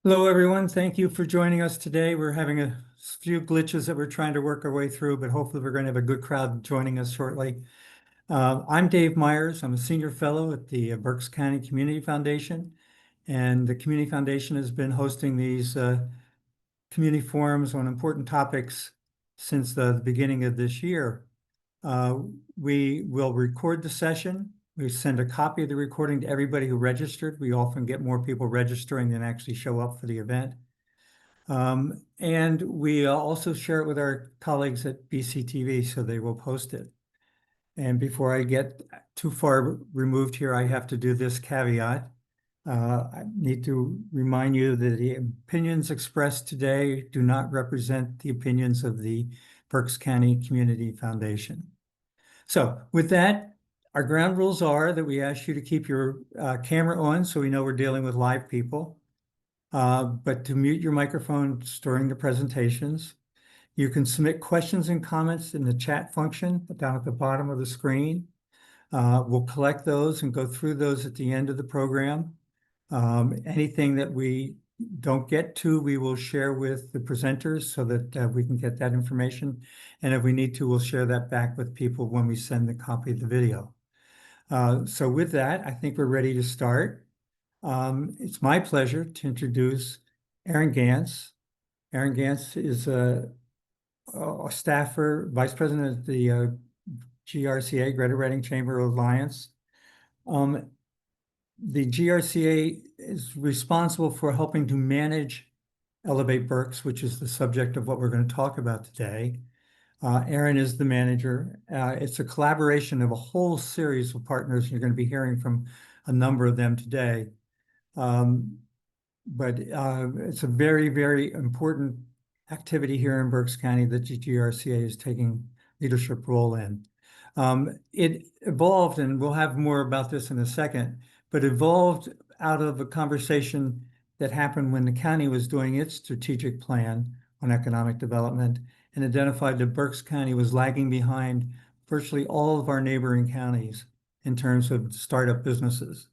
Hello, everyone. Thank you for joining us today. We're having a few glitches that we're trying to work our way through, but hopefully we're going to have a good crowd joining us shortly. I'm Dave Myers. I'm a senior fellow at the Berks County Community Foundation, and the Community Foundation has been hosting these community forums on important topics since the beginning of this year. Uh, we will record the session. We send a copy of the recording to everybody who registered. We often get more people registering than actually show up for the event. And we also share it with our colleagues at BCTV, so they will post it. And before I get too far removed here, I have to do this caveat. I need to remind you that the opinions expressed today do not represent the opinions of the Berks County Community Foundation. So with that, our ground rules are that we ask you to keep your camera on so we know we're dealing with live people. But to mute your microphones during the presentations. You can submit questions and comments in the chat function down at the bottom of the screen. We'll collect those and go through those at the end of the program. Anything that we don't get to, we will share with the presenters so that we can get that information. And if we need to, we'll share that back with people when we send the copy of the video. So with that, I think we're ready to start. It's my pleasure to introduce Aaron Gantz. Aaron Gantz is a staffer, vice president of the GRCA, Greater Reading Chamber Alliance. The GRCA is responsible for helping to manage Elevate Berks, which is the subject of what we're going to talk about today. Aaron is the manager. It's a collaboration of a whole series of partners. You're going to be hearing from a number of them today. But it's a very, very important activity here in Berks County that GRCA is taking leadership role in. It evolved, and we'll have more about this in a second, but evolved out of a conversation that happened when the county was doing its strategic plan on economic development and identified that Berks County was lagging behind virtually all of our neighboring counties in terms of startup businesses.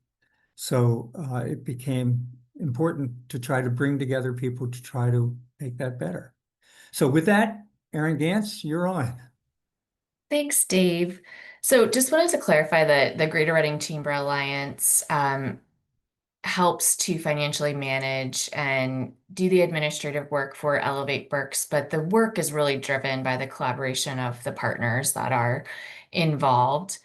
So it became important to try to bring together people to try to make that better. So with that, Aaron Gantz, you're on. Thanks, Dave. So just wanted to clarify that the Greater Reading Chamber Alliance helps to financially manage and do the administrative work for Elevate Berks, but the work is really driven by the collaboration of the partners that are involved.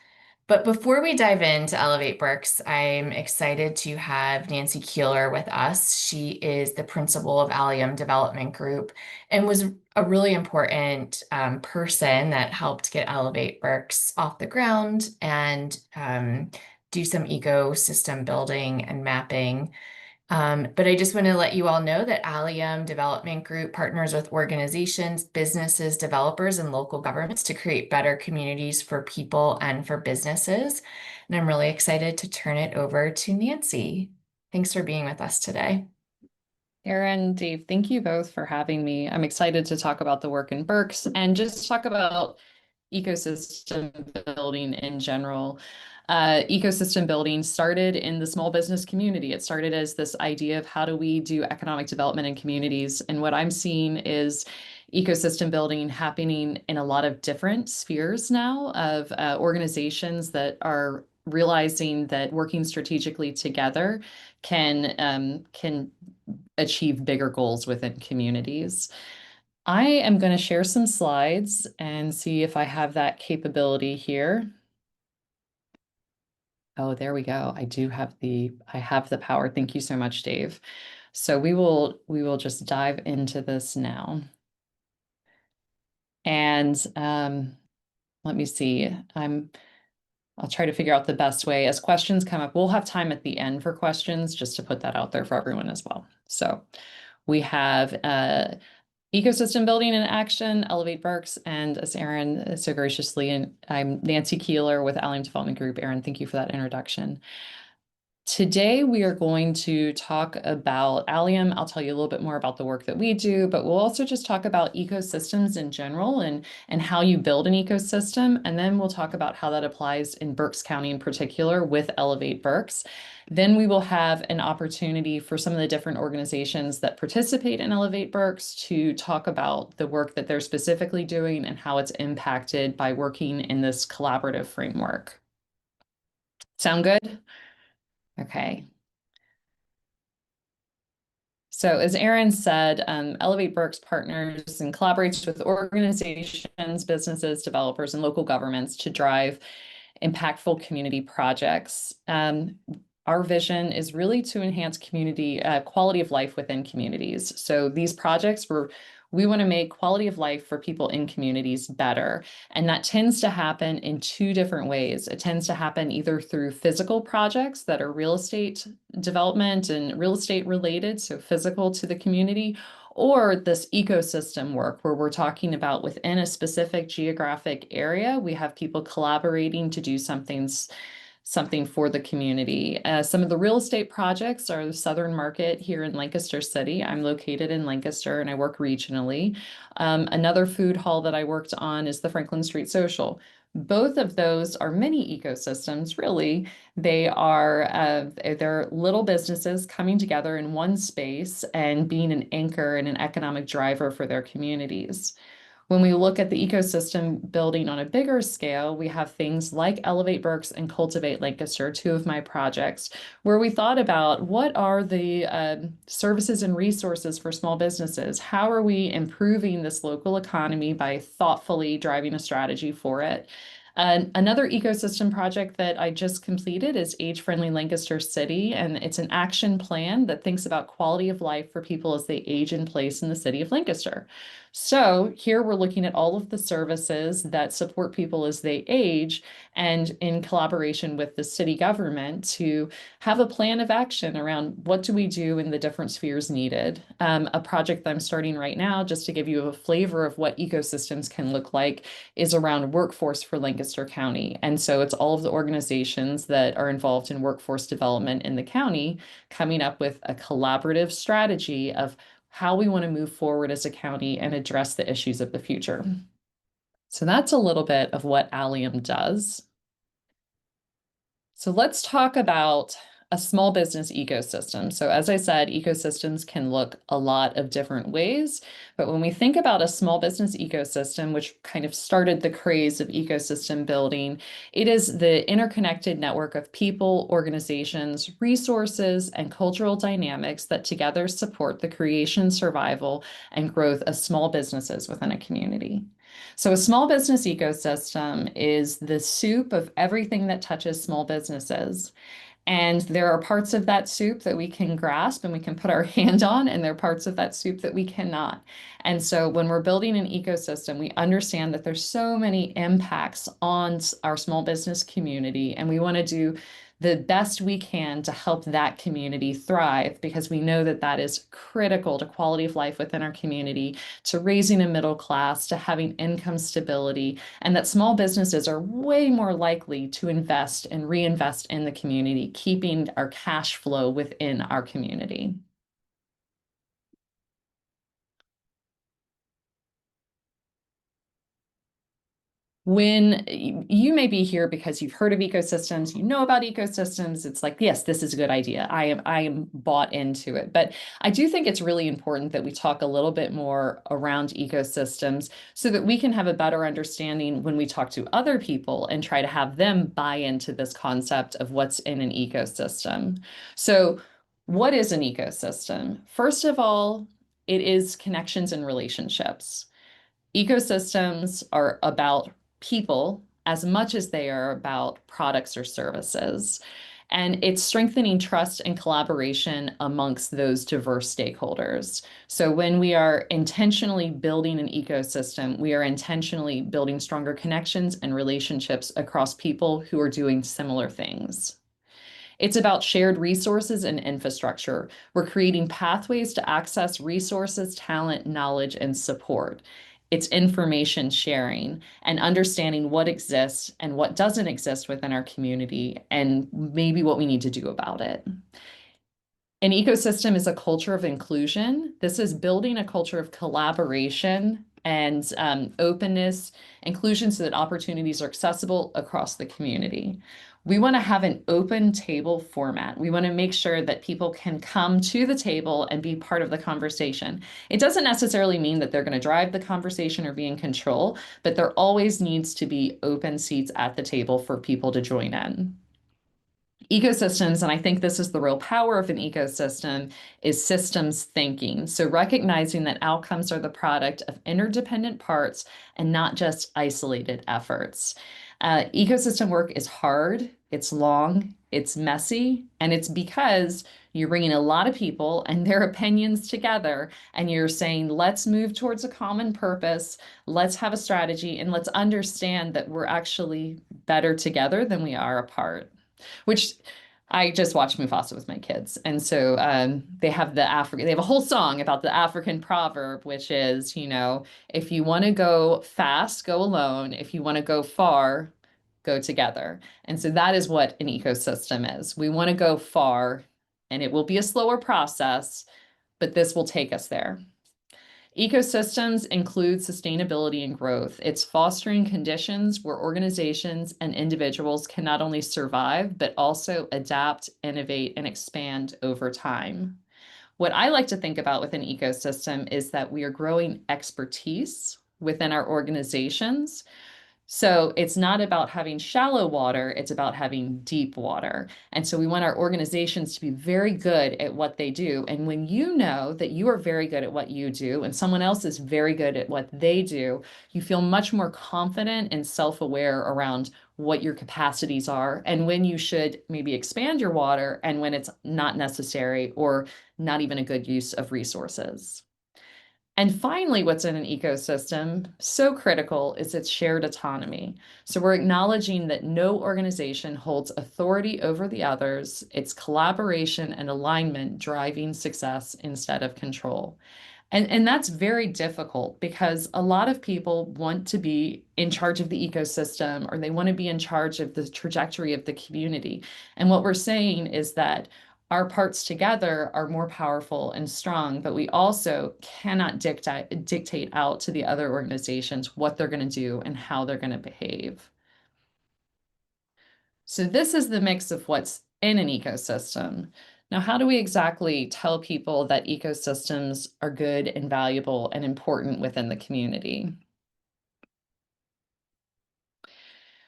But before we dive into Elevate Berks, I'm excited to have Nancy Keeler with us. She is the principal of Allium Development Group and was a really important person that helped get Elevate Berks off the ground and do some ecosystem building and mapping. But I just want to let you all know that Allium Development Group partners with organizations, businesses, developers, and local governments to create better communities for people and for businesses. And I'm really excited to turn it over to Nancy. Thanks for being with us today. Erin, Dave, thank you both for having me. I'm excited to talk about the work in Berks and just talk about ecosystem building in general. Ecosystem building started in the small business community. It started as this idea of how do we do economic development in communities. And what I'm seeing is ecosystem building happening in a lot of different spheres now of organizations that are realizing that working strategically together can achieve bigger goals within communities. I am going to share some slides and see if I have that capability here. Oh, there we go. I have the power. Thank you so much, Dave. So we will just dive into this now. And let me see. I'll try to figure out the best way. As questions come up, we'll have time at the end for questions, just to put that out there for everyone as well. So we have ecosystem building in action, Elevate Berks, and as Erin so graciously, and I'm Nancy Keeler with Allium Development Group. Erin, thank you for that introduction. Today, we are going to talk about Allium. I'll tell you a little bit more about the work that we do, but we'll also just talk about ecosystems in general and how you build an ecosystem. And then we'll talk about how that applies in Berks County in particular with Elevate Berks. Then we will have an opportunity for some of the different organizations that participate in Elevate Berks to talk about the work that they're specifically doing and how it's impacted by working in this collaborative framework. Sound good? Okay. So as Erin said, Elevate Berks partners and collaborates with organizations, businesses, developers, and local governments to drive impactful community projects. Our vision is really to enhance community quality of life within communities. So these projects we want to make quality of life for people in communities better. And that tends to happen in two different ways. It tends to happen either through physical projects that are real estate development and real estate related, so physical to the community, or this ecosystem work where we're talking about within a specific geographic area, we have people collaborating to do something for the community. Some of the real estate projects are the Southern Market here in Lancaster City. I'm located in Lancaster and I work regionally. Another food hall that I worked on is the Franklin Street Social. Both of those are mini ecosystems, really. They're little businesses coming together in one space and being an anchor and an economic driver for their communities. When we look at the ecosystem building on a bigger scale, we have things like Elevate Berks and Cultivate Lancaster, two of my projects, where we thought about what are the services and resources for small businesses? How are we improving this local economy by thoughtfully driving a strategy for it? Another ecosystem project that I just completed is Age Friendly Lancaster City, and it's an action plan that thinks about quality of life for people as they age in place in the city of Lancaster. So here we're looking at all of the services that support people as they age, and in collaboration with the city government to have a plan of action around what do we do in the different spheres needed. A project that I'm starting right now, just to give you a flavor of what ecosystems can look like, is around workforce for Lancaster County. And so it's all of the organizations that are involved in workforce development in the county coming up with a collaborative strategy of how we want to move forward as a county and address the issues of the future. So that's a little bit of what Allium does. So let's talk about a small business ecosystem. So as I said, ecosystems can look a lot of different ways, but when we think about a small business ecosystem, which kind of started the craze of ecosystem building, it is the interconnected network of people, organizations, resources, and cultural dynamics that together support the creation, survival, and growth of small businesses within a community. So a small business ecosystem is the soup of everything that touches small businesses. And there are parts of that soup that we can grasp and we can put our hand on, and there are parts of that soup that we cannot. And so when we're building an ecosystem, we understand that there's so many impacts on our small business community, and we want to do the best we can to help that community thrive, because we know that that is critical to quality of life within our community, to raising a middle class, to having income stability, and that small businesses are way more likely to invest and reinvest in the community, keeping our cash flow within our community. When you may be here because you've heard of ecosystems, you know about ecosystems, it's like, yes, this is a good idea. I am bought into it. But I do think it's really important that we talk a little bit more around ecosystems so that we can have a better understanding when we talk to other people and try to have them buy into this concept of what's in an ecosystem. So what is an ecosystem? First of all, it is connections and relationships. Ecosystems are about people as much as they are about products or services. And it's strengthening trust and collaboration amongst those diverse stakeholders. So when we are intentionally building an ecosystem, we are intentionally building stronger connections and relationships across people who are doing similar things. It's about shared resources and infrastructure. We're creating pathways to access resources, talent, knowledge, and support. It's information sharing and understanding what exists and what doesn't exist within our community and maybe what we need to do about it. An ecosystem is a culture of inclusion. This is building a culture of collaboration and openness, inclusion, so that opportunities are accessible across the community. We want to have an open table format. We want to make sure that people can come to the table and be part of the conversation. It doesn't necessarily mean that they're going to drive the conversation or be in control, but there always needs to be open seats at the table for people to join in. Ecosystems, and I think this is the real power of an ecosystem, is systems thinking. So recognizing that outcomes are the product of interdependent parts and not just isolated efforts. Ecosystem work is hard, it's long, it's messy, and it's because you're bringing a lot of people and their opinions together, and you're saying, let's move towards a common purpose, let's have a strategy, and let's understand that we're actually better together than we are apart. Which I just watched Mufasa with my kids. And so they have they have a whole song about the African proverb, which is, if you want to go fast, go alone. If you want to go far, go together. And so that is what an ecosystem is. We want to go far, and it will be a slower process, but this will take us there. Ecosystems include sustainability and growth. It's fostering conditions where organizations and individuals can not only survive, but also adapt, innovate, and expand over time. What I like to think about with an ecosystem is that we are growing expertise within our organizations. So it's not about having shallow water, it's about having deep water. And so we want our organizations to be very good at what they do. And when you know that you are very good at what you do and someone else is very good at what they do, you feel much more confident and self-aware around what your capacities are and when you should maybe expand your water and when it's not necessary or not even a good use of resources. And finally, what's in an ecosystem, so critical, is its shared autonomy. So we're acknowledging that no organization holds authority over the others. It's collaboration and alignment driving success instead of control. And that's very difficult because a lot of people want to be in charge of the ecosystem or they want to be in charge of the trajectory of the community. And what we're saying is that our parts together are more powerful and strong, but we also cannot dictate out to the other organizations what they're going to do and how they're going to behave. So this is the mix of what's in an ecosystem. Now, how do we exactly tell people that ecosystems are good and valuable and important within the community?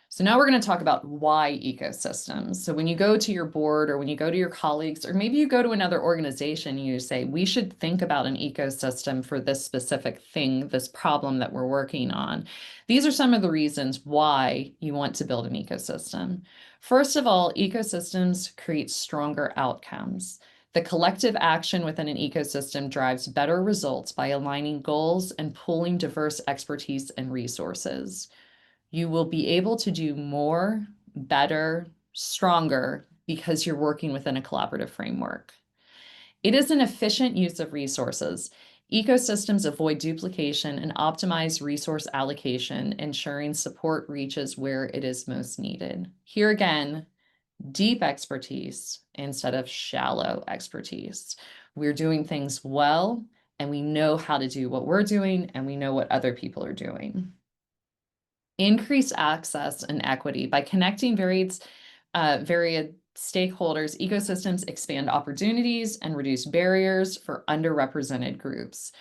So now we're going to talk about why ecosystems. So when you go to your board or when you go to your colleagues, or maybe you go to another organization, you say, we should think about an ecosystem for this specific thing, this problem that we're working on. These are some of the reasons why you want to build an ecosystem. First of all, ecosystems create stronger outcomes. The collective action within an ecosystem drives better results by aligning goals and pooling diverse expertise and resources. You will be able to do more, better, stronger because you're working within a collaborative framework. It is an efficient use of resources. Ecosystems avoid duplication and optimize resource allocation, ensuring support reaches where it is most needed. Here again, deep expertise instead of shallow expertise. We're doing things well, and we know how to do what we're doing, and we know what other people are doing. Increase access and equity by connecting varied stakeholders. Ecosystems expand opportunities and reduce barriers for underrepresented groups.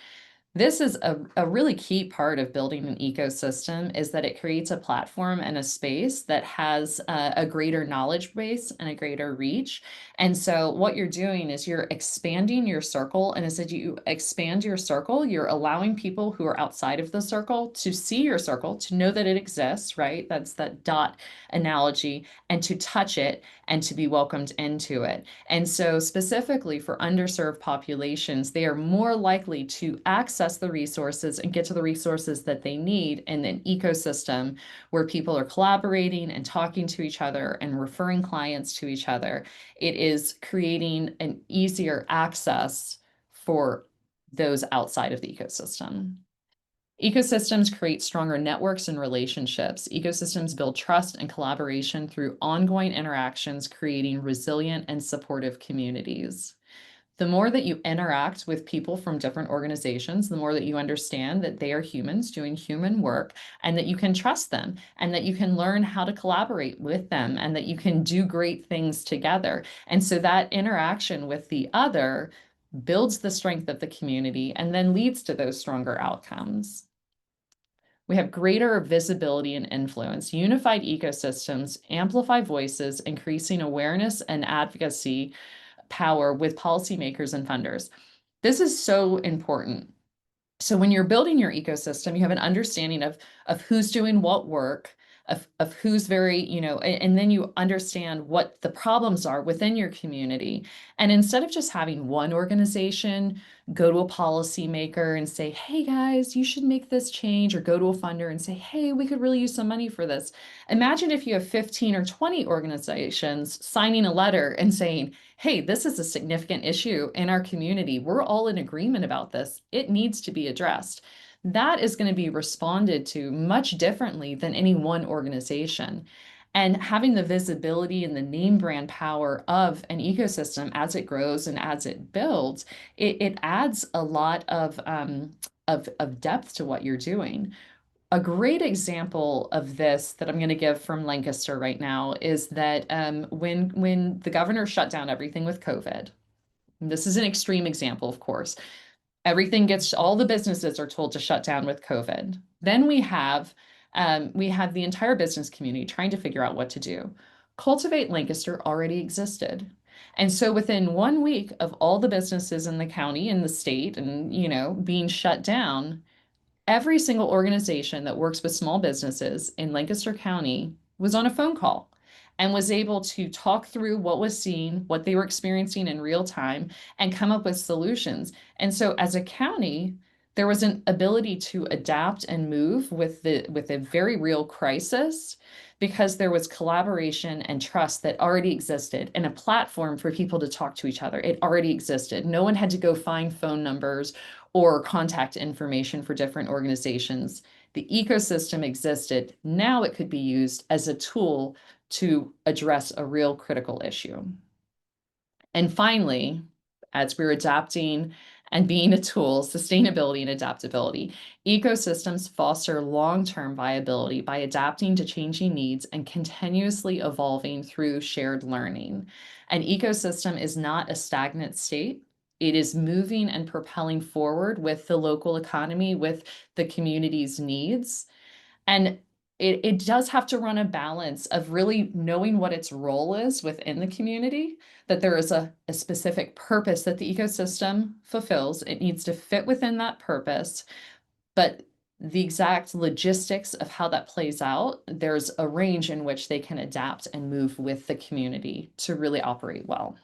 This is a really key part of building an ecosystem, is that it creates a platform and a space that has a greater knowledge base and a greater reach. And so what you're doing is you're expanding your circle. And as you expand your circle, you're allowing people who are outside of the circle to see your circle, to know that it exists, right? That's that dot analogy, and to touch it and to be welcomed into it. And so specifically for underserved populations, they are more likely to access the resources and get to the resources that they need in an ecosystem where people are collaborating and talking to each other and referring clients to each other. It is creating an easier access for those outside of the ecosystem. Ecosystems create stronger networks and relationships. Ecosystems build trust and collaboration through ongoing interactions, creating resilient and supportive communities. The more that you interact with people from different organizations, the more that you understand that they are humans doing human work and that you can trust them and that you can learn how to collaborate with them and that you can do great things together. And so that interaction with the other builds the strength of the community and then leads to those stronger outcomes. We have greater visibility and influence. Unified ecosystems amplify voices, increasing awareness and advocacy power with policymakers and funders. This is so important. So when you're building your ecosystem, you have an understanding of who's doing what work, of who's very, and then you understand what the problems are within your community. And instead of just having one organization go to a policymaker and say, hey guys, you should make this change, or go to a funder and say, hey, we could really use some money for this. Imagine if you have 15 or 20 organizations signing a letter and saying, hey, this is a significant issue in our community. We're all in agreement about this. It needs to be addressed. That is going to be responded to much differently than any one organization. And having the visibility and the name brand power of an ecosystem as it grows and as it builds, it adds a lot of depth to what you're doing. A great example of this that I'm going to give from Lancaster right now is that when the governor shut down everything with COVID, and this is an extreme example, of course, all the businesses are told to shut down with COVID. Then we have the entire business community trying to figure out what to do. Cultivate Lancaster already existed. And so within 1 week of all the businesses in the county and the state and, being shut down, every single organization that works with small businesses in Lancaster County was on a phone call and was able to talk through what was seen, what they were experiencing in real time, and come up with solutions. And so as a county, there was an ability to adapt and move with a very real crisis because there was collaboration and trust that already existed and a platform for people to talk to each other. It already existed. No one had to go find phone numbers or contact information for different organizations. The ecosystem existed. Now it could be used as a tool to address a real critical issue. And finally, as we're adapting and being a tool, sustainability and adaptability, ecosystems foster long-term viability by adapting to changing needs and continuously evolving through shared learning. An ecosystem is not a stagnant state. It is moving and propelling forward with the local economy, with the community's needs. And it does have to run a balance of really knowing what its role is within the community, that there is a specific purpose that the ecosystem fulfills. It needs to fit within that purpose, but the exact logistics of how that plays out, there's a range in which they can adapt and move with the community to really operate well.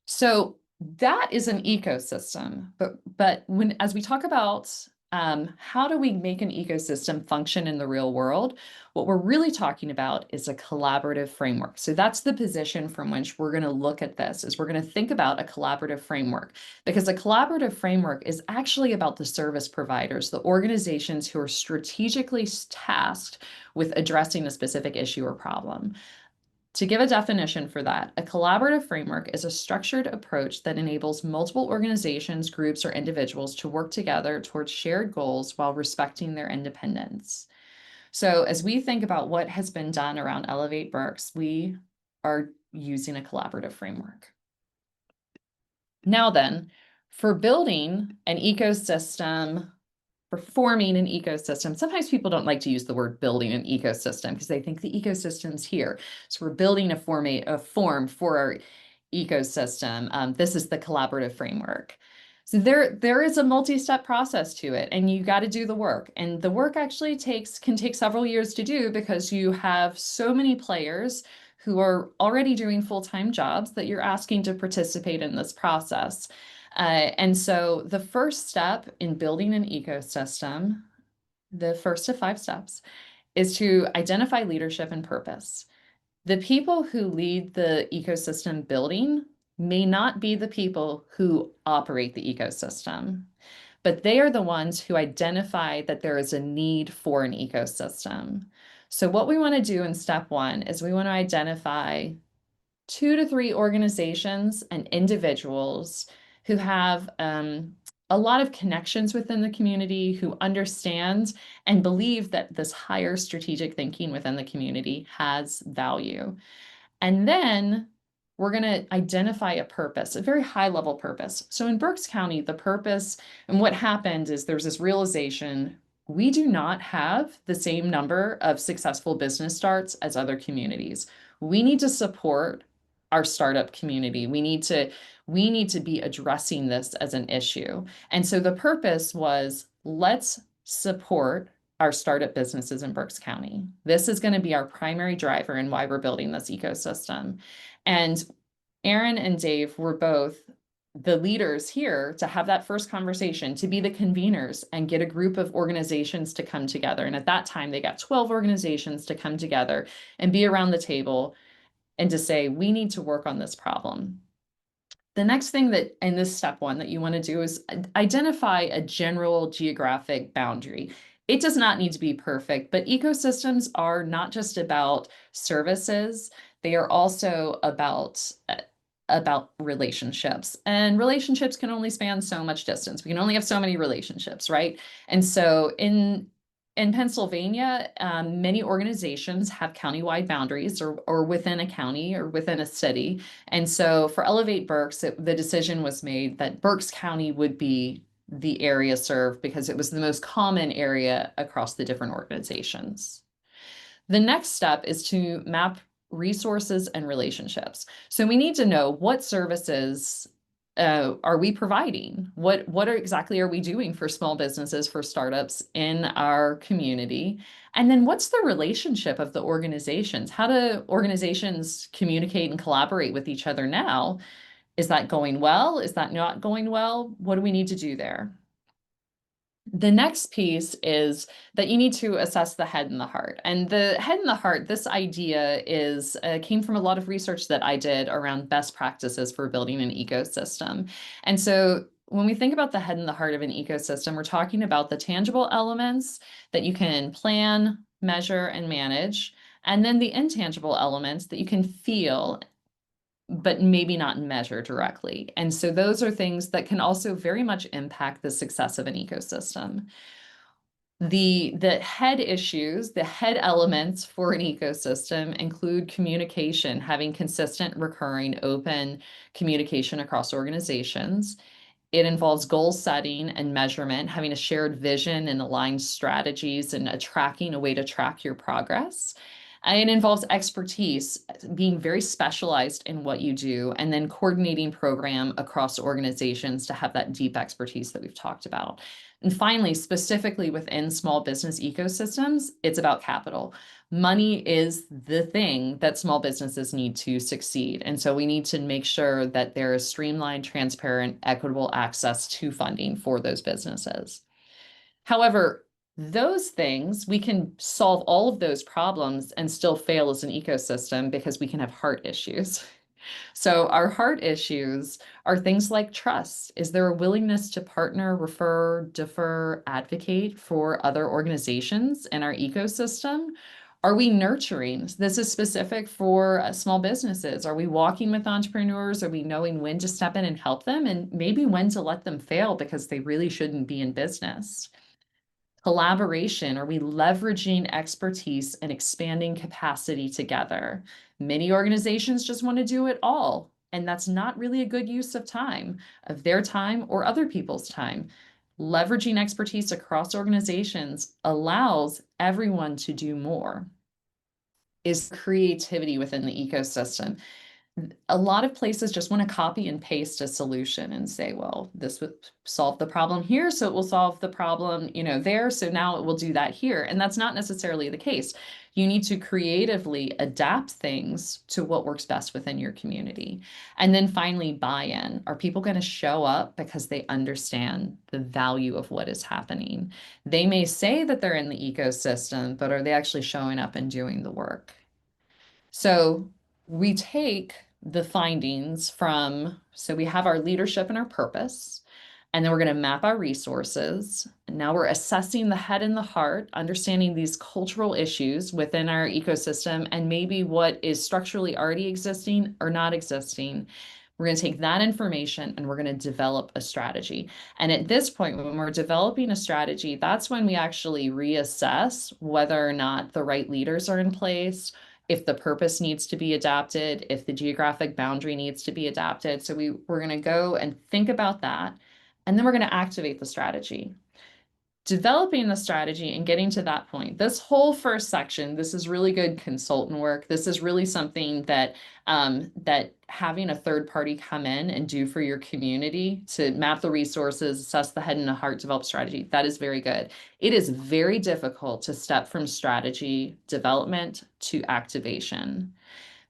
So that is an ecosystem, but as we talk about how do we make an ecosystem function in the real world, what we're really talking about is a collaborative framework. So that's the position from which we're going to look at this, is we're going to think about a collaborative framework, because a collaborative framework is actually about the service providers, the organizations who are strategically tasked with addressing a specific issue or problem. To give a definition for that, a collaborative framework is a structured approach that enables multiple organizations, groups, or individuals to work together towards shared goals while respecting their independence. So as we think about what has been done around Elevate Berks, we are using a collaborative framework. Now then, for building an ecosystem, for forming an ecosystem. Sometimes people don't like to use the word building an ecosystem because they think the ecosystem's here. So we're building a form for our ecosystem. This is the collaborative framework. So there is a multi-step process to it, and you got to do the work. And the work actually can take several years to do because you have so many players who are already doing full-time jobs that you're asking to participate in this process. And so the first step in building an ecosystem, the first of 5 steps, is to identify leadership and purpose. The people who lead the ecosystem building may not be the people who operate the ecosystem, but they are the ones who identify that there is a need for an ecosystem. So what we want to do in step one is we want to identify 2 to 3 organizations and individuals who have a lot of connections within the community, who understand and believe that this higher strategic thinking within the community has value. And then we're going to identify a purpose, a very high level purpose. So in Berks County, the purpose and what happened is there's this realization we do not have the same number of successful business starts as other communities. We need to support our startup community. We need to be addressing this as an issue. And so the purpose was, let's support our startup businesses in Berks County. This is going to be our primary driver in why we're building this ecosystem. And Aaron and Dave were both the leaders here to have that first conversation, to be the conveners and get a group of organizations to come together. And at that time, they got 12 organizations to come together and be around the table and to say, we need to work on this problem. The next thing that in this step one that you want to do is identify a general geographic boundary. It does not need to be perfect, but ecosystems are not just about services. They are also about relationships, and relationships can only span so much distance. We can only have so many relationships, right? And so in Pennsylvania, many organizations have countywide boundaries or within a county or within a city. And so for Elevate Berks, the decision was made that Berks County would be the area served because it was the most common area across the different organizations. The next step is to map resources and relationships. So we need to know what services are we providing? Exactly are we doing for small businesses, for startups in our community? And then what's the relationship of the organizations? How do organizations communicate and collaborate with each other now? Is that going well? Is that not going well? What do we need to do there? The next piece is that you need to assess the head and the heart. And the head and the heart, this idea came from a lot of research that I did around best practices for building an ecosystem. And so when we think about the head and the heart of an ecosystem, we're talking about the tangible elements that you can plan, measure, and manage, and then the intangible elements that you can feel but maybe not measure directly. And so those are things that can also very much impact the success of an ecosystem. The head issues, the head elements for an ecosystem include communication, having consistent, recurring, open communication across organizations. It involves goal setting and measurement, having a shared vision and aligned strategies and a way to track your progress. And it involves expertise, being very specialized in what you do, and then coordinating program across organizations to have that deep expertise that we've talked about. And finally, specifically within small business ecosystems, it's about capital. Money is the thing that small businesses need to succeed. And so we need to make sure that there is streamlined, transparent, equitable access to funding for those businesses. However, those things, we can solve all of those problems and still fail as an ecosystem because we can have heart issues. So our heart issues are things like trust. Is there a willingness to partner, refer, defer, advocate for other organizations in our ecosystem? Are we nurturing? This is specific for small businesses. Are we walking with entrepreneurs? Are we knowing when to step in and help them and maybe when to let them fail because they really shouldn't be in business? Collaboration, are we leveraging expertise and expanding capacity together? Many organizations just want to do it all, and that's not really a good use of their time or other people's time. Leveraging expertise across organizations allows everyone to do more. Is creativity within the ecosystem. A lot of places just want to copy and paste a solution and say, well, this would solve the problem here, so it will solve the problem, there, so now it will do that here. And that's not necessarily the case. You need to creatively adapt things to what works best within your community. And then finally, buy-in. Are people going to show up because they understand the value of what is happening? They may say that they're in the ecosystem, but are they actually showing up and doing the work? So we take the findings from, so we have our leadership and our purpose, and then we're going to map our resources. And now we're assessing the head and the heart, understanding these cultural issues within our ecosystem and maybe what is structurally already existing or not existing. We're going to take that information and we're going to develop a strategy. And at this point, when we're developing a strategy, that's when we actually reassess whether or not the right leaders are in place, if the purpose needs to be adapted, if the geographic boundary needs to be adapted. So we're going to go and think about that, and then we're going to activate the strategy. Developing the strategy and getting to that point, this whole first section, this is really good consultant work. This is really something that that having a third party come in and do for your community to map the resources, assess the head and the heart, develop strategy. That is very good. It is very difficult to step from strategy development to activation,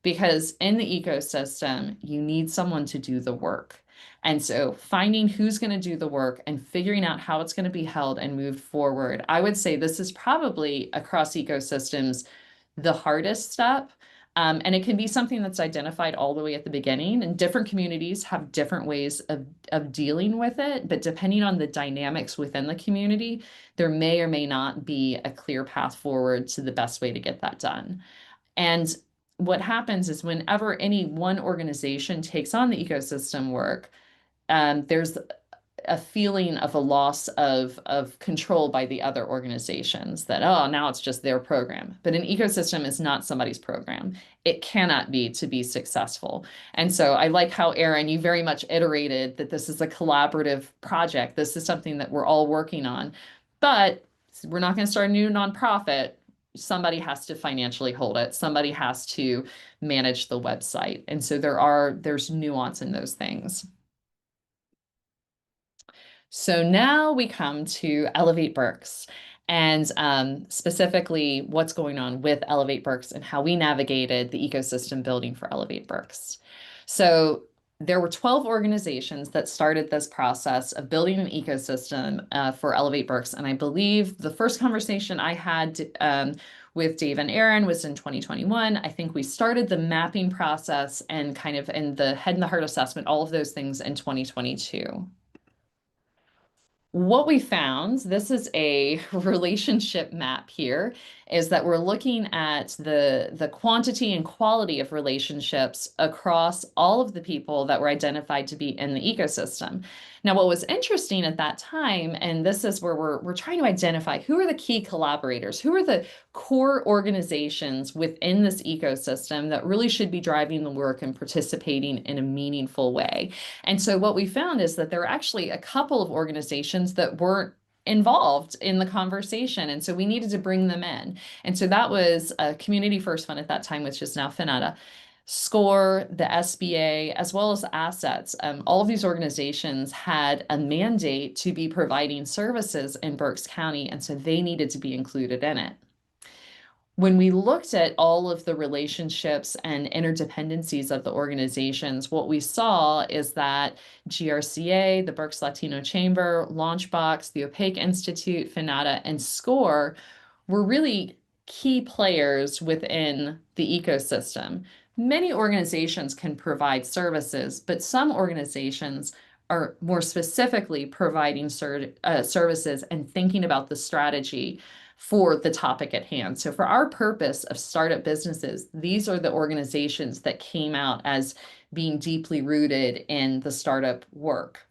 because in the ecosystem, you need someone to do the work. And so finding who's going to do the work and figuring out how it's going to be held and moved forward, I would say this is probably across ecosystems the hardest step. And it can be something that's identified all the way at the beginning, and different communities have different ways of dealing with it. But depending on the dynamics within the community, there may or may not be a clear path forward to the best way to get that done. And what happens is whenever any one organization takes on the ecosystem work, there's a feeling of a loss of control by the other organizations, that, oh, now it's just their program. But an ecosystem is not somebody's program. It cannot be to be successful. And so I like how, Erin, you very much iterated that this is a collaborative project. This is something that we're all working on. But we're not going to start a new nonprofit. Somebody has to financially hold it. Somebody has to manage the website. And so there's nuance in those things. So now we come to Elevate Berks, and specifically what's going on with Elevate Berks and how we navigated the ecosystem building for Elevate Berks. So there were 12 organizations that started this process of building an ecosystem for Elevate Berks. And I believe the first conversation I had with Dave and Erin was in 2021. I think we started the mapping process and kind of in the head and the heart assessment, all of those things in 2022. What we found, this is a relationship map here, is that we're looking at the quantity and quality of relationships across all of the people that were identified to be in the ecosystem. Now, what was interesting at that time, and this is where we're trying to identify who are the key collaborators, who are the core organizations within this ecosystem that really should be driving the work and participating in a meaningful way. And so what we found is that there are actually a couple of organizations that weren't involved in the conversation. And so we needed to bring them in. And so that was a Community First Fund at that time, which is now Finata, SCORE, the SBA, as well as Assets. All of these organizations had a mandate to be providing services in Berks County, and so they needed to be included in it. When we looked at all of the relationships and interdependencies of the organizations, what we saw is that GRCA, the Berks Latino Chamber, Launchbox, the Opaque Institute, Finata, and SCORE were really key players within the ecosystem. Many organizations can provide services, but some organizations are more specifically providing services and thinking about the strategy for the topic at hand. So for our purpose of startup businesses, these are the organizations that came out as being deeply rooted in the startup work.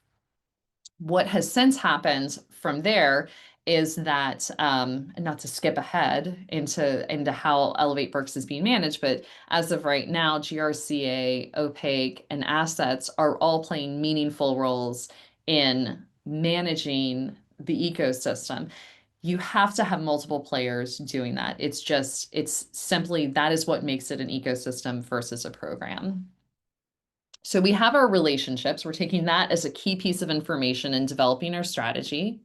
What has since happened from there is that, and not to skip ahead into how Elevate Berks is being managed, but as of right now, GRCA, Opaque, and Assets are all playing meaningful roles in managing the ecosystem. You have to have multiple players doing that. It's simply, that is what makes it an ecosystem versus a program. So we have our relationships. We're taking that as a key piece of information in developing our strategy.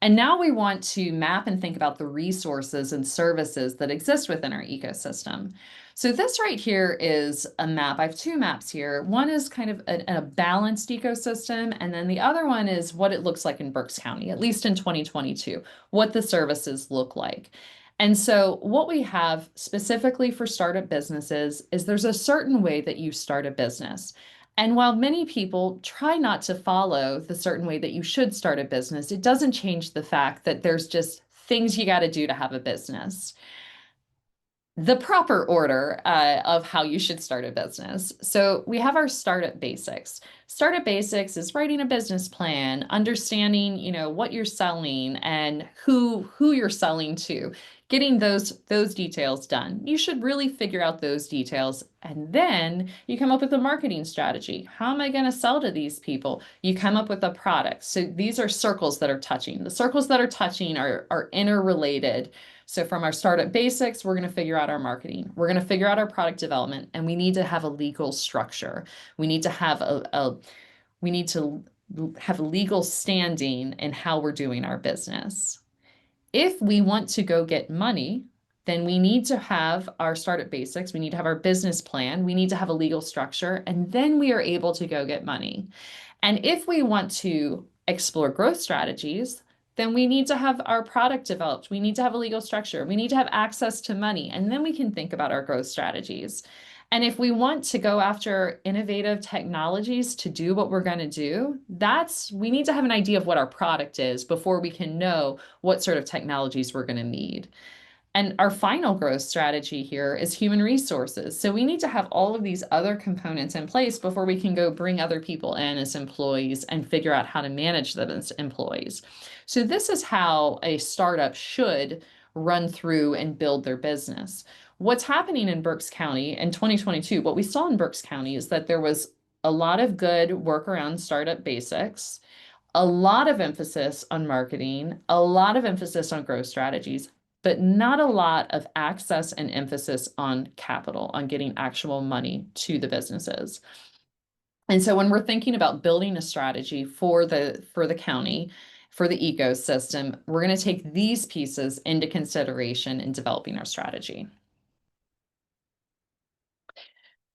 And now we want to map and think about the resources and services that exist within our ecosystem. So this right here is a map. I have two maps here. One is kind of a balanced ecosystem, and then the other one is what it looks like in Berks County, at least in 2022, what the services look like. And so what we have specifically for startup businesses is there's a certain way that you start a business. And while many people try not to follow the certain way that you should start a business, it doesn't change the fact that there's just things you got to do to have a business. The proper order of how you should start a business. So we have our startup basics. Startup basics is writing a business plan, understanding, what you're selling and who you're selling to, getting those details done. You should really figure out those details, and then you come up with a marketing strategy. How am I going to sell to these people? You come up with a product. So these are circles that are touching. The circles that are touching are interrelated. So from our startup basics, we're going to figure out our marketing. We're going to figure out our product development, and we need to have a legal structure. We need to have we need to have legal standing in how we're doing our business. If we want to go get money, then we need to have our startup basics. We need to have our business plan. We need to have a legal structure, and then we are able to go get money. And if we want to explore growth strategies, then we need to have our product developed. We need to have a legal structure. We need to have access to money. And then we can think about our growth strategies. And if we want to go after innovative technologies to do what we're going to do, we need to have an idea of what our product is before we can know what sort of technologies we're going to need. And our final growth strategy here is human resources. So we need to have all of these other components in place before we can go bring other people in as employees and figure out how to manage them as employees. So this is how a startup should run through and build their business. What's happening in Berks County in 2022, what we saw in Berks County is that there was a lot of good work around startup basics, a lot of emphasis on marketing, a lot of emphasis on growth strategies, but not a lot of access and emphasis on capital, on getting actual money to the businesses. And so when we're thinking about building a strategy for the county, for the ecosystem, we're going to take these pieces into consideration in developing our strategy.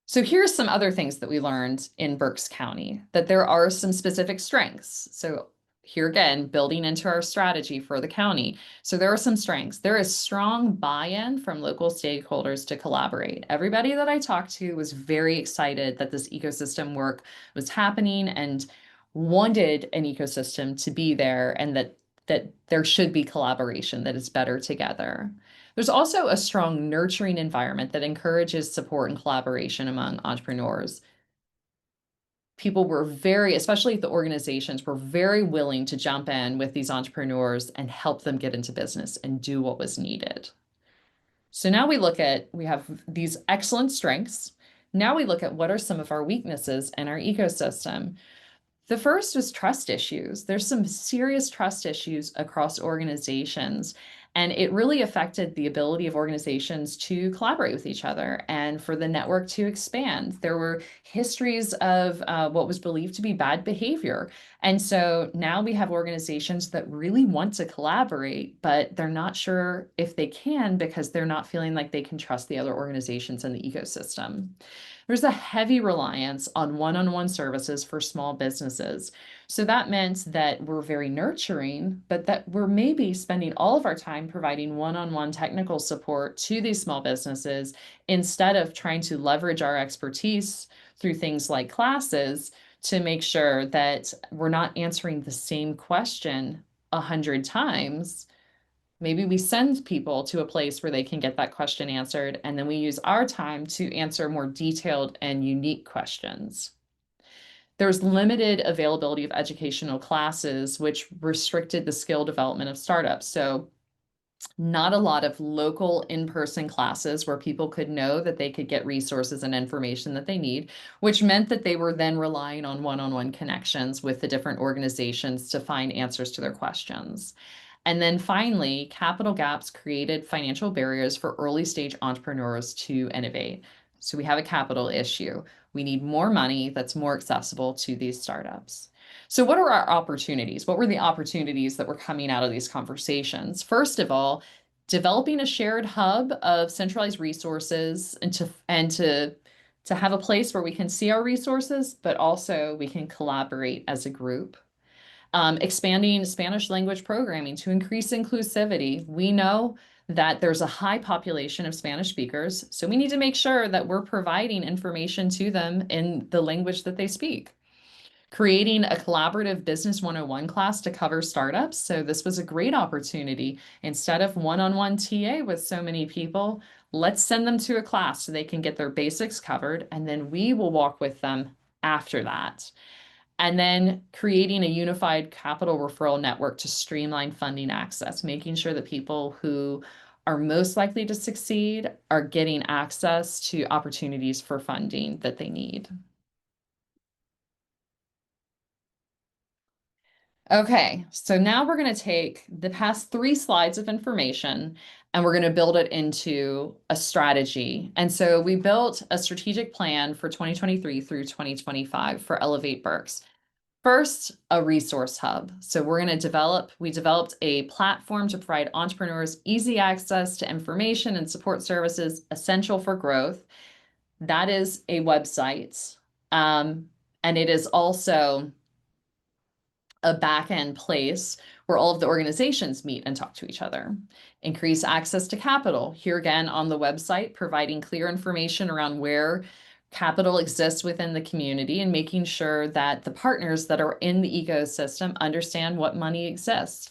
So here's some other things that we learned in Berks County, that there are some specific strengths. So here again, building into our strategy for the county. So there are some strengths. There is strong buy-in from local stakeholders to collaborate. Everybody that I talked to was very excited that this ecosystem work was happening and wanted an ecosystem to be there, and that there should be collaboration, that it's better together. There's also a strong nurturing environment that encourages support and collaboration among entrepreneurs. People were especially the organizations, were very willing to jump in with these entrepreneurs and help them get into business and do what was needed. So now we have these excellent strengths. Now we look at what are some of our weaknesses in our ecosystem. The first is trust issues. There's some serious trust issues across organizations, and it really affected the ability of organizations to collaborate with each other and for the network to expand. There were histories of what was believed to be bad behavior. And so now we have organizations that really want to collaborate, but they're not sure if they can because they're not feeling like they can trust the other organizations in the ecosystem. There's a heavy reliance on one-on-one services for small businesses. So that meant that we're very nurturing, but that we're maybe spending all of our time providing one-on-one technical support to these small businesses instead of trying to leverage our expertise through things like classes to make sure that we're not answering the same question 100 times. Maybe we send people to a place where they can get that question answered, and then we use our time to answer more detailed and unique questions. There's limited availability of educational classes, which restricted the skill development of startups. So not a lot of local in-person classes where people could know that they could get resources and information that they need, which meant that they were then relying on one-on-one connections with the different organizations to find answers to their questions. And then finally, capital gaps created financial barriers for early stage entrepreneurs to innovate. So we have a capital issue. We need more money that's more accessible to these startups. So what are our opportunities? What were the opportunities that were coming out of these conversations? First of all, developing a shared hub of centralized resources and to have a place where we can see our resources, but also we can collaborate as a group. Expanding Spanish language programming to increase inclusivity. We know that there's a high population of Spanish speakers. So we need to make sure that we're providing information to them in the language that they speak. Creating a collaborative Business 101 class to cover startups. So this was a great opportunity. Instead of one-on-one TA with so many people, let's send them to a class so they can get their basics covered, and then we will walk with them after that. And then creating a unified capital referral network to streamline funding access, making sure that people who are most likely to succeed are getting access to opportunities for funding that they need. Okay, so now we're going to take the past 3 slides of information and we're going to build it into a strategy. And so we built a strategic plan for 2023 through 2025 for Elevate Berks. First, a resource hub. So we developed a platform to provide entrepreneurs easy access to information and support services essential for growth. That is a website. And it is also a back-end place where all of the organizations meet and talk to each other. Increase access to capital. Here again on the website, providing clear information around where capital exists within the community and making sure that the partners that are in the ecosystem understand what money exists.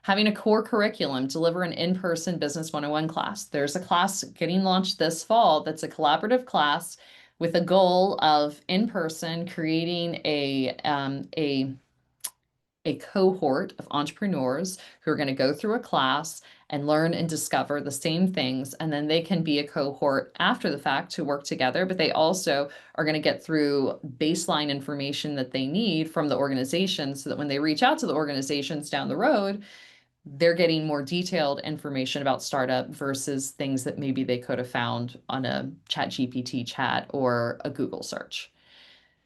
Having a core curriculum, deliver an in-person Business 101 class. There's a class getting launched this fall that's a collaborative class with a goal of in-person creating a cohort of entrepreneurs who are going to go through a class and learn and discover the same things. And then they can be a cohort after the fact to work together, but they also are going to get through baseline information that they need from the organization so that when they reach out to the organizations down the road, they're getting more detailed information about startup versus things that maybe they could have found on a ChatGPT chat or a Google search.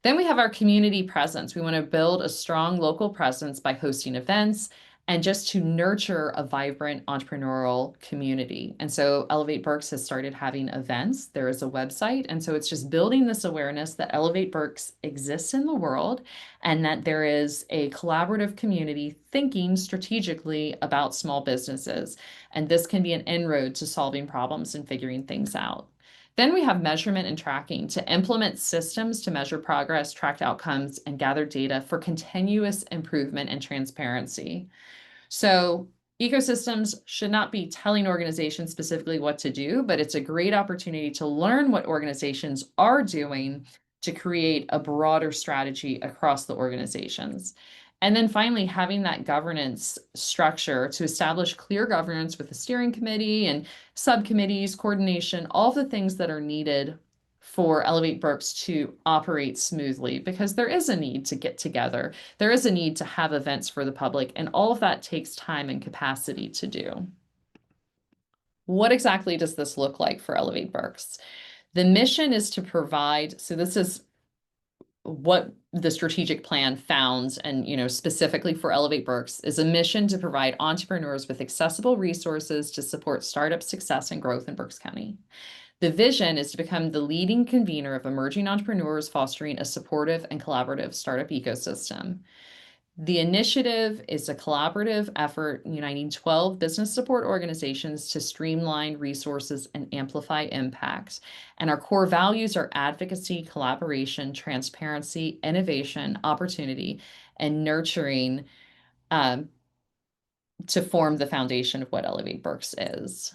Then we have our community presence. We want to build a strong local presence by hosting events and just to nurture a vibrant entrepreneurial community. And so Elevate Berks has started having events. There is a website. And so it's just building this awareness that Elevate Berks exists in the world and that there is a collaborative community thinking strategically about small businesses. And this can be an inroad to solving problems and figuring things out. Then we have measurement and tracking to implement systems to measure progress, track outcomes, and gather data for continuous improvement and transparency. So ecosystems should not be telling organizations specifically what to do, but it's a great opportunity to learn what organizations are doing to create a broader strategy across the organizations. And then finally, having that governance structure to establish clear governance with the steering committee and subcommittees, coordination, all the things that are needed for Elevate Berks to operate smoothly, because there is a need to get together. There is a need to have events for the public, and all of that takes time and capacity to do. What exactly does this look like for Elevate Berks? The mission is to provide, so this is what the strategic plan found, and specifically for Elevate Berks, is a mission to provide entrepreneurs with accessible resources to support startup success and growth in Berks County. The vision is to become the leading convener of emerging entrepreneurs, fostering a supportive and collaborative startup ecosystem. The initiative is a collaborative effort uniting 12 business support organizations to streamline resources and amplify impact. And our core values are advocacy, collaboration, transparency, innovation, opportunity, and nurturing to form the foundation of what Elevate Berks is.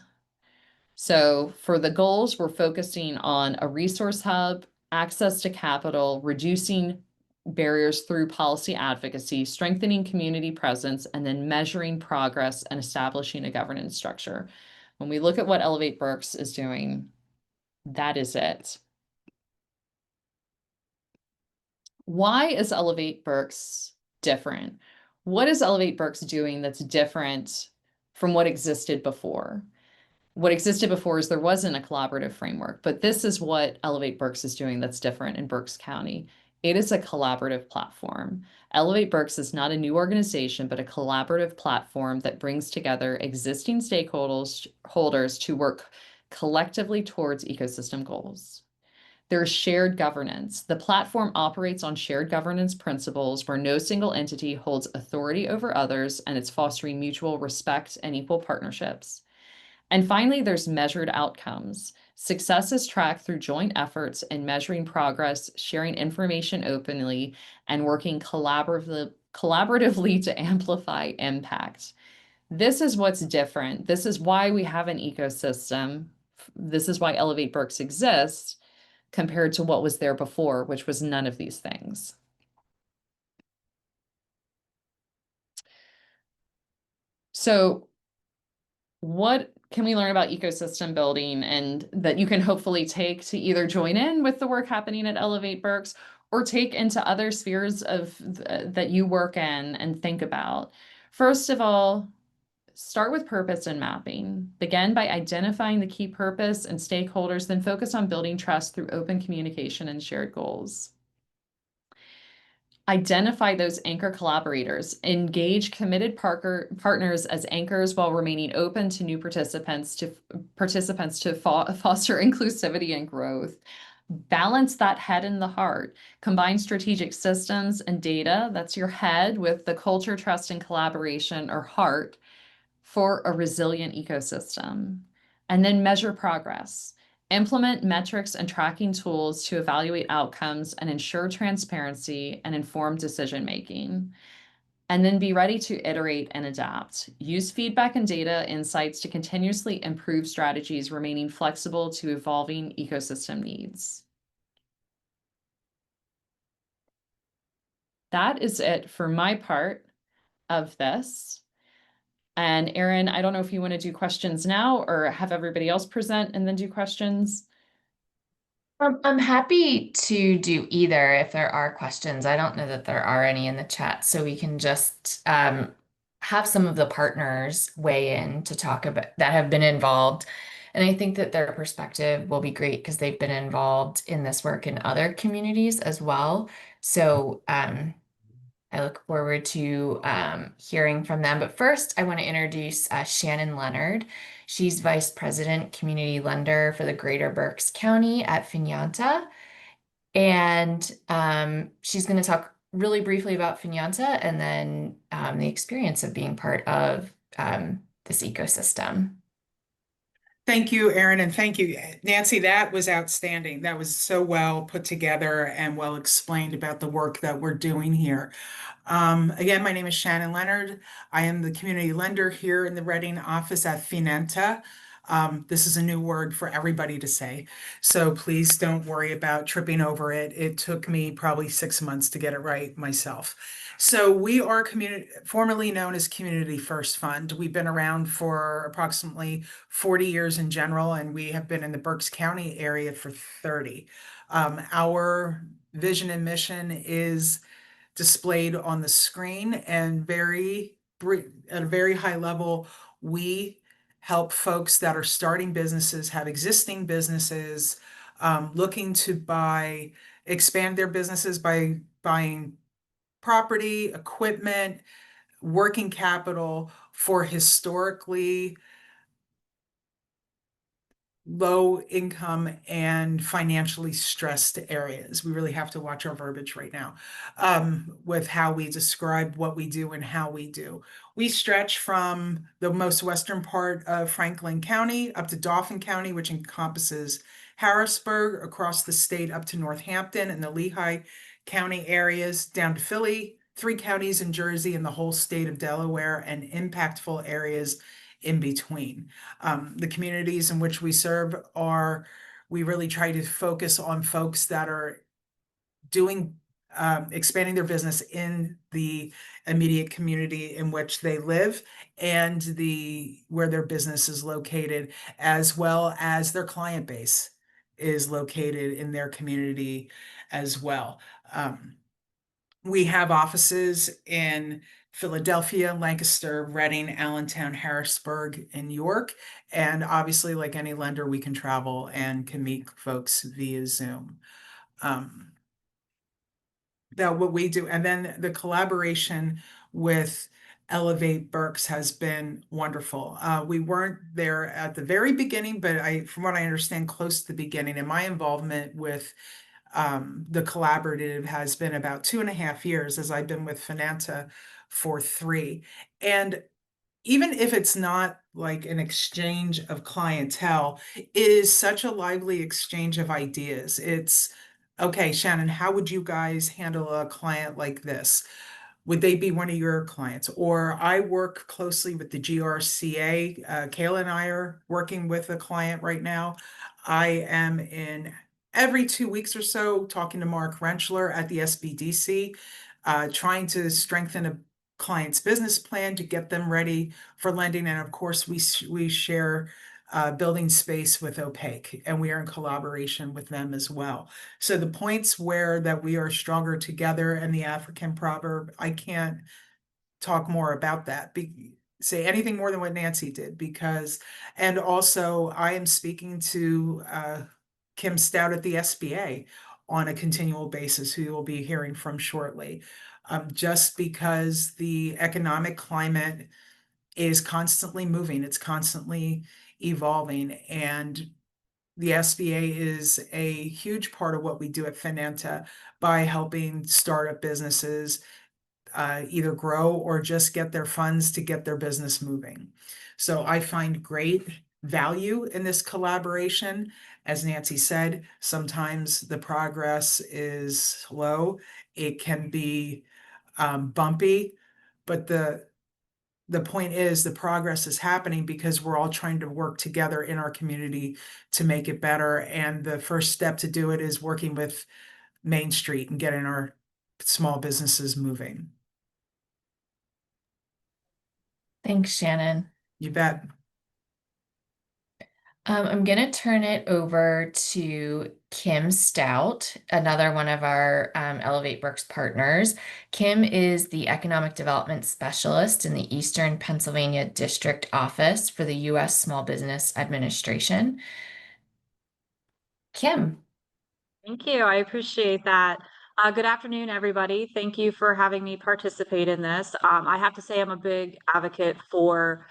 So for the goals, we're focusing on a resource hub, access to capital, reducing barriers through policy advocacy, strengthening community presence, and then measuring progress and establishing a governance structure. When we look at what Elevate Berks is doing, that is it. Why is Elevate Berks different? What is Elevate Berks doing that's different from what existed before? What existed before is there wasn't a collaborative framework, but this is what Elevate Berks is doing that's different in Berks County. It is a collaborative platform. Elevate Berks is not a new organization, but a collaborative platform that brings together existing stakeholders to work collectively towards ecosystem goals. There's shared governance. The platform operates on shared governance principles where no single entity holds authority over others, and it's fostering mutual respect and equal partnerships. And finally, there's measured outcomes. Success is tracked through joint efforts in measuring progress, sharing information openly, and working collaboratively to amplify impact. This is what's different. This is why we have an ecosystem. This is why Elevate Berks exists compared to what was there before, which was none of these things. So what can we learn about ecosystem building and that you can hopefully take to either join in with the work happening at Elevate Berks or take into other spheres of that you work in and think about? First of all, start with purpose and mapping. Begin by identifying the key purpose and stakeholders, then focus on building trust through open communication and shared goals. Identify those anchor collaborators, engage committed partners as anchors while remaining open to new participants to foster inclusivity and growth. Balance that head and the heart. Combine strategic systems and data, that's your head, with the culture, trust, and collaboration, or heart, for a resilient ecosystem. And then measure progress. Implement metrics and tracking tools to evaluate outcomes and ensure transparency and informed decision-making. And then be ready to iterate and adapt. Use feedback and data insights to continuously improve strategies, remaining flexible to evolving ecosystem needs. That is it for my part of this. And Erin, I don't know if you want to do questions now or have everybody else present and then do questions. I'm happy to do either if there are questions. I don't know that there are any in the chat, so we can just have some of the partners weigh in to talk about that have been involved. And I think that their perspective will be great because they've been involved in this work in other communities as well. So I look forward to hearing from them. But first, I want to introduce Shannon Leonard. She's Vice President, Community Lender for the Greater Berks County at Finyanta. And she's going to talk really briefly about Finyanta and then the experience of being part of this ecosystem. Thank you, Erin, and thank you, Nancy. That was outstanding. That was so well put together and well explained about the work that we're doing here. Again, my name is Shannon Leonard. I am the community lender here in the Reading office at Finyanta. This is a new word for everybody to say, so please don't worry about tripping over it. It took me probably 6 months to get it right myself. So we are formerly known as Community First Fund. We've been around for approximately 40 years in general, and we have been in the Berks County area for 30. Our vision and mission is displayed on the screen, and at a very high level, we help folks that are starting businesses, have existing businesses, looking to expand their businesses by buying property, equipment, working capital for historically low income and financially stressed areas. We really have to watch our verbiage right now with how we describe what we do and how we do. We stretch from the most western part of Franklin County up to Dauphin County, which encompasses Harrisburg, across the state up to Northampton and the Lehigh County areas, down to Philly, 3 counties in Jersey, and the whole state of Delaware, and impactful areas in between. The communities in which we serve we really try to focus on folks that are expanding their business in the immediate community in which they live and where their business is located, as well as their client base is located in their community as well. We have offices in Philadelphia, Lancaster, Reading, Allentown, Harrisburg, and York. And obviously, like any lender, we can travel and can meet folks via Zoom. Now, what we do, and then the collaboration with Elevate Berks has been wonderful. We weren't there at the very beginning, but from what I understand, close to the beginning. And my involvement with the collaborative has been about 2.5 years, as I've been with Finyanta for 3. And even if it's not like an exchange of clientele, it is such a lively exchange of ideas. It's, okay, Shannon, how would you guys handle a client like this? Would they be one of your clients? Or I work closely with the GRCA. Kayla and I are working with a client right now. I am in every 2 weeks or so talking to Mark Rentschler at the SBDC, trying to strengthen a client's business plan to get them ready for lending. And of course, we share building space with Opaque, and we are in collaboration with them as well. So the points where that we are stronger together, and the African proverb, I can't talk more about that, say anything more than what Nancy did, because, and also I am speaking to Kim Stout at the SBA on a continual basis, who you will be hearing from shortly. Just because the economic climate is constantly moving, it's constantly evolving, and the SBA is a huge part of what we do at Finenta by helping startup businesses either grow or just get their funds to get their business moving. So I find great value in this collaboration. As Nancy said, sometimes the progress is slow. It can be bumpy, but the point is the progress is happening because we're all trying to work together in our community to make it better. And the first step to do it is working with Main Street and getting our small businesses moving. Thanks, Shannon. You bet. I'm going to turn it over to Kim Stout, another one of our Elevate Berks partners. Kim is the Economic Development Specialist in the Eastern Pennsylvania District Office for the U.S. Small Business Administration. Kim. Thank you. I appreciate that. Good afternoon, everybody. Thank you for having me participate in this. I have to say I'm a big advocate for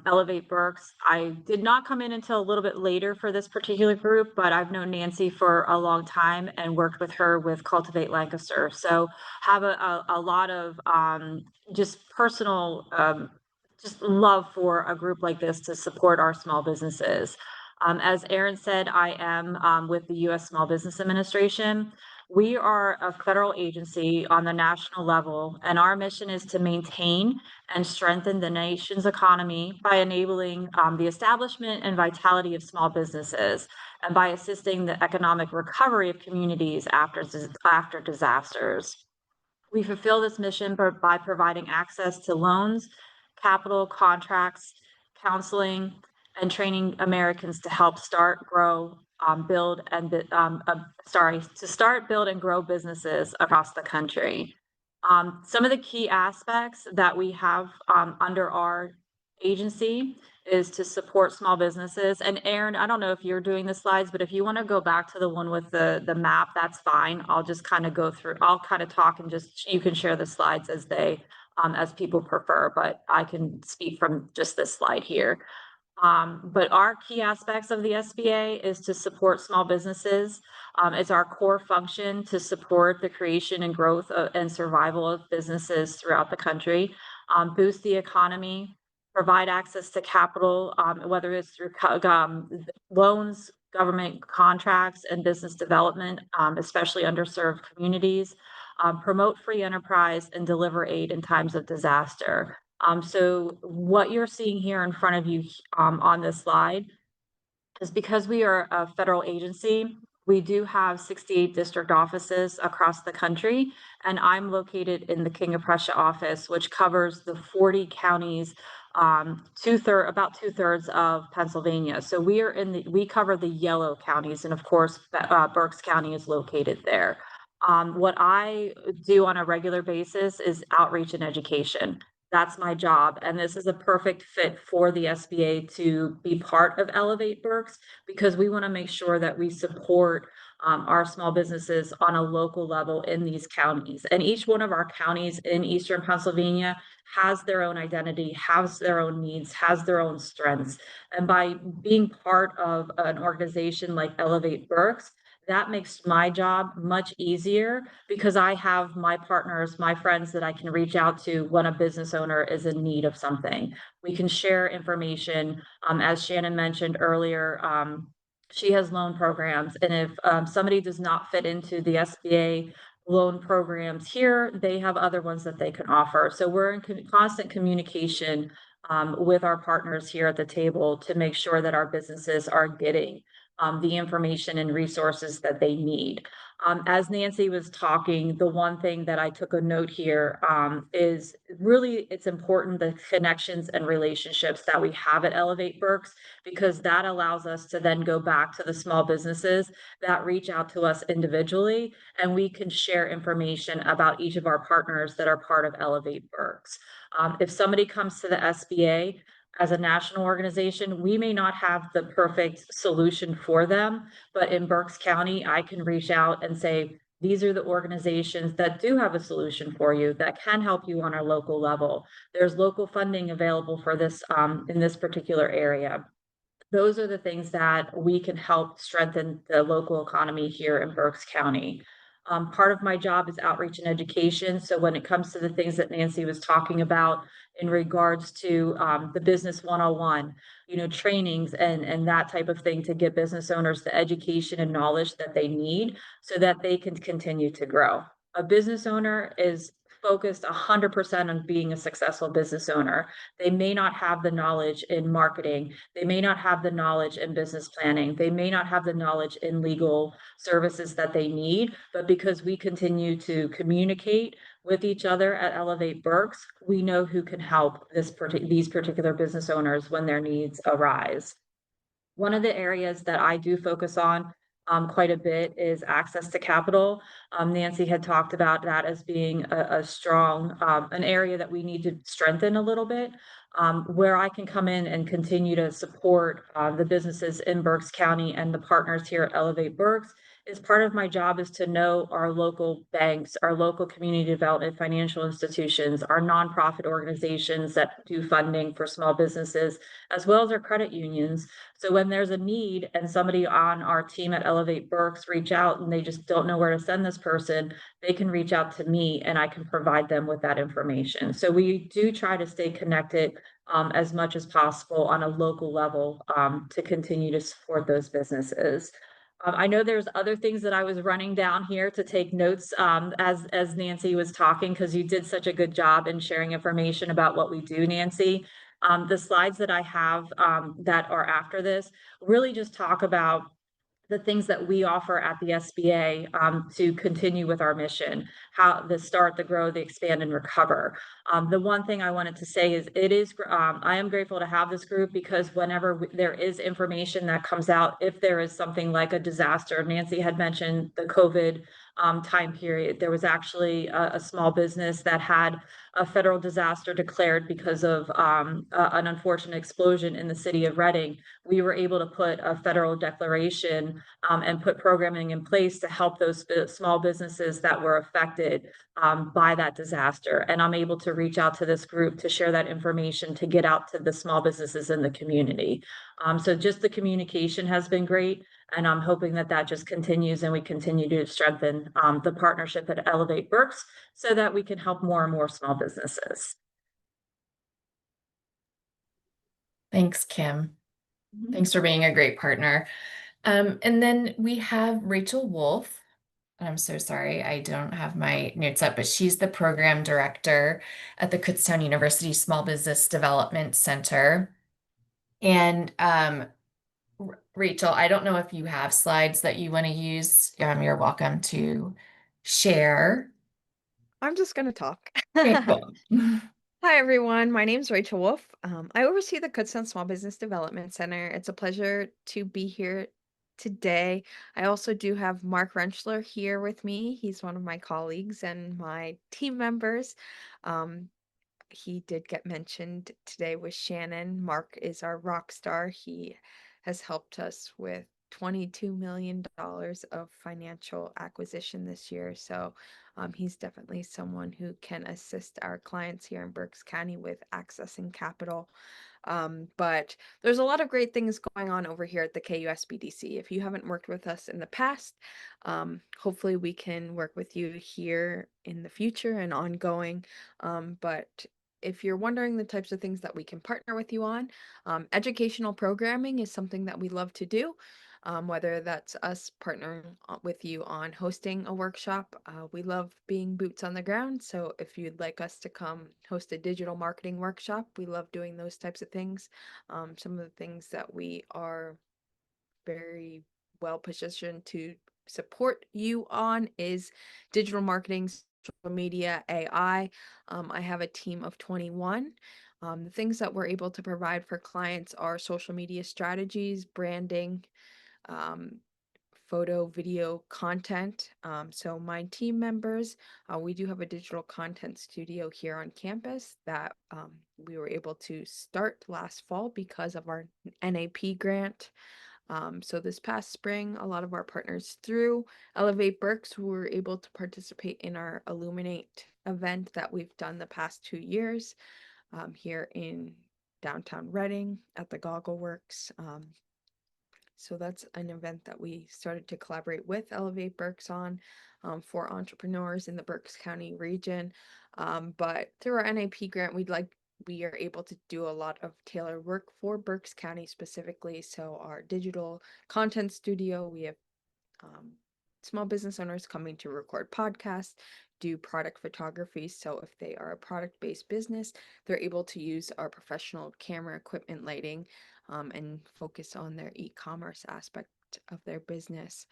Elevate Berks. I did not come in until a little bit later for this particular group, but I've known Nancy for a long time and worked with her with Cultivate Lancaster. So have a lot of just personal just love for a group like this to support our small businesses. As Aaron said, I am with the U.S. Small Business Administration. We are a federal agency on the national level, and our mission is to maintain and strengthen the nation's economy by enabling the establishment and vitality of small businesses, and by assisting the economic recovery of communities after disasters. We fulfill this mission by providing access to loans, capital, contracts, counseling, and training Americans to help start, grow, build, and to start, build, and grow businesses across the country. Some of the key aspects that we have under our agency is to support small businesses. And Aaron, I don't know if you're doing the slides, but if you want to go back to the one with the map, that's fine. I'll just kind of go through, I'll kind of talk and just, you can share the slides as people prefer, but I can speak from just this slide here. But our key aspects of the SBA is to support small businesses. It's our core function to support the creation and growth and survival of businesses throughout the country, boost the economy, provide access to capital, whether it's through loans, government contracts, and business development, especially underserved communities, promote free enterprise, and deliver aid in times of disaster. So what you're seeing here in front of you on this slide is because we are a federal agency, we do have 68 district offices across the country, and I'm located in the King of Prussia office, which covers the 40 counties, about 2/3 of Pennsylvania. So we cover the yellow counties, and of course, Berks County is located there. What I do on a regular basis is outreach and education. That's my job. And this is a perfect fit for the SBA to be part of Elevate Berks, because we want to make sure that we support our small businesses on a local level in these counties. And each one of our counties in Eastern Pennsylvania has their own identity, has their own needs, has their own strengths. And by being part of an organization like Elevate Berks, that makes my job much easier because I have my partners, my friends that I can reach out to when a business owner is in need of something. We can share information. As Shannon mentioned earlier, she has loan programs, and if somebody does not fit into the SBA loan programs here, they have other ones that they can offer. So we're in constant communication with our partners here at the table to make sure that our businesses are getting the information and resources that they need. As Nancy was talking, the one thing that I took a note here is really it's important the connections and relationships that we have at Elevate Berks, because that allows us to then go back to the small businesses that reach out to us individually, and we can share information about each of our partners that are part of Elevate Berks. If somebody comes to the SBA, as a national organization, we may not have the perfect solution for them, but in Berks County, I can reach out and say, these are the organizations that do have a solution for you that can help you on a local level. There's local funding available for this in this particular area. Those are the things that we can help strengthen the local economy here in Berks County. Part of my job is outreach and education. So when it comes to the things that Nancy was talking about in regards to the business 101, trainings and that type of thing to get business owners the education and knowledge that they need so that they can continue to grow. A business owner is focused 100% on being a successful business owner. They may not have the knowledge in marketing. They may not have the knowledge in business planning. They may not have the knowledge in legal services that they need, but because we continue to communicate with each other at Elevate Berks, we know who can help these particular business owners when their needs arise. One of the areas that I do focus on quite a bit is access to capital. Nancy had talked about that as being a strong, an area that we need to strengthen a little bit, where I can come in and continue to support the businesses in Berks County and the partners here at Elevate Berks. Is part of my job is to know our local banks, our local community development financial institutions, our nonprofit organizations that do funding for small businesses, as well as our credit unions. So when there's a need and somebody on our team at Elevate Berks reach out and they just don't know where to send this person, they can reach out to me and I can provide them with that information. So we do try to stay connected as much as possible on a local level to continue to support those businesses. I know there's other things that I was running down here to take notes as Nancy was talking, because you did such a good job in sharing information about what we do, Nancy. The slides that I have that are after this really just talk about the things that we offer at the SBA to continue with our mission, how the start, the grow, the expand and recover. The one thing I wanted to say is I am grateful to have this group because whenever there is information that comes out, if there is something like a disaster, Nancy had mentioned the COVID time period, there was actually a small business that had a federal disaster declared because of an unfortunate explosion in the city of Reading. We were able to put a federal declaration and put programming in place to help those small businesses that were affected by that disaster. And I'm able to reach out to this group to share that information to get out to the small businesses in the community. So just the communication has been great. And I'm hoping that that just continues and we continue to strengthen the partnership at Elevate Berks so that we can help more and more small businesses. Thanks, Kim. Thanks for being a great partner. And then we have Rachel Wolf. I'm so sorry, I don't have my notes up, but she's the program director at the Kutztown University Small Business Development Center. And Rachel, I don't know if you have slides that you want to use. You're welcome to share. I'm just going to talk. Okay, cool. Hi, everyone. My name is Rachel Wolf. I oversee the Kutztown Small Business Development Center. It's a pleasure to be here today. I also do have Mark Renschler here with me. He's one of my colleagues and my team members. He did get mentioned today with Shannon. Mark is our rock star. He has helped us with $22 million of financial acquisition this year. So he's definitely someone who can assist our clients here in Berks County with accessing capital. But there's a lot of great things going on over here at the KUSBDC. If you haven't worked with us in the past, hopefully we can work with you here in the future and ongoing. But if you're wondering the types of things that we can partner with you on, educational programming is something that we love to do. Whether that's us partnering with you on hosting a workshop. We love being boots on the ground. So if you'd like us to come host a digital marketing workshop, we love doing those types of things. Some of the things that we are very well positioned to support you on is digital marketing, social media, AI. I have a team of 21. The things that we're able to provide for clients are social media strategies, branding, um, photo, video content. So my team members, we do have a digital content studio here on campus that we were able to start last fall because of our NAP grant. So this past spring, a lot of our partners through Elevate Berks were able to participate in our Illuminate event that we've done the past 2 years here in downtown Reading at the Goggle Works. So that's an event that we started to collaborate with Elevate Berks on for entrepreneurs in the Berks County region. But through our NAP grant, we are able to do a lot of tailored work for Berks County specifically. So our digital content studio, we have small business owners coming to record podcasts, do product photography. So if they are a product-based business, they're able to use our professional camera equipment, lighting, and focus on their e-commerce aspect of their business.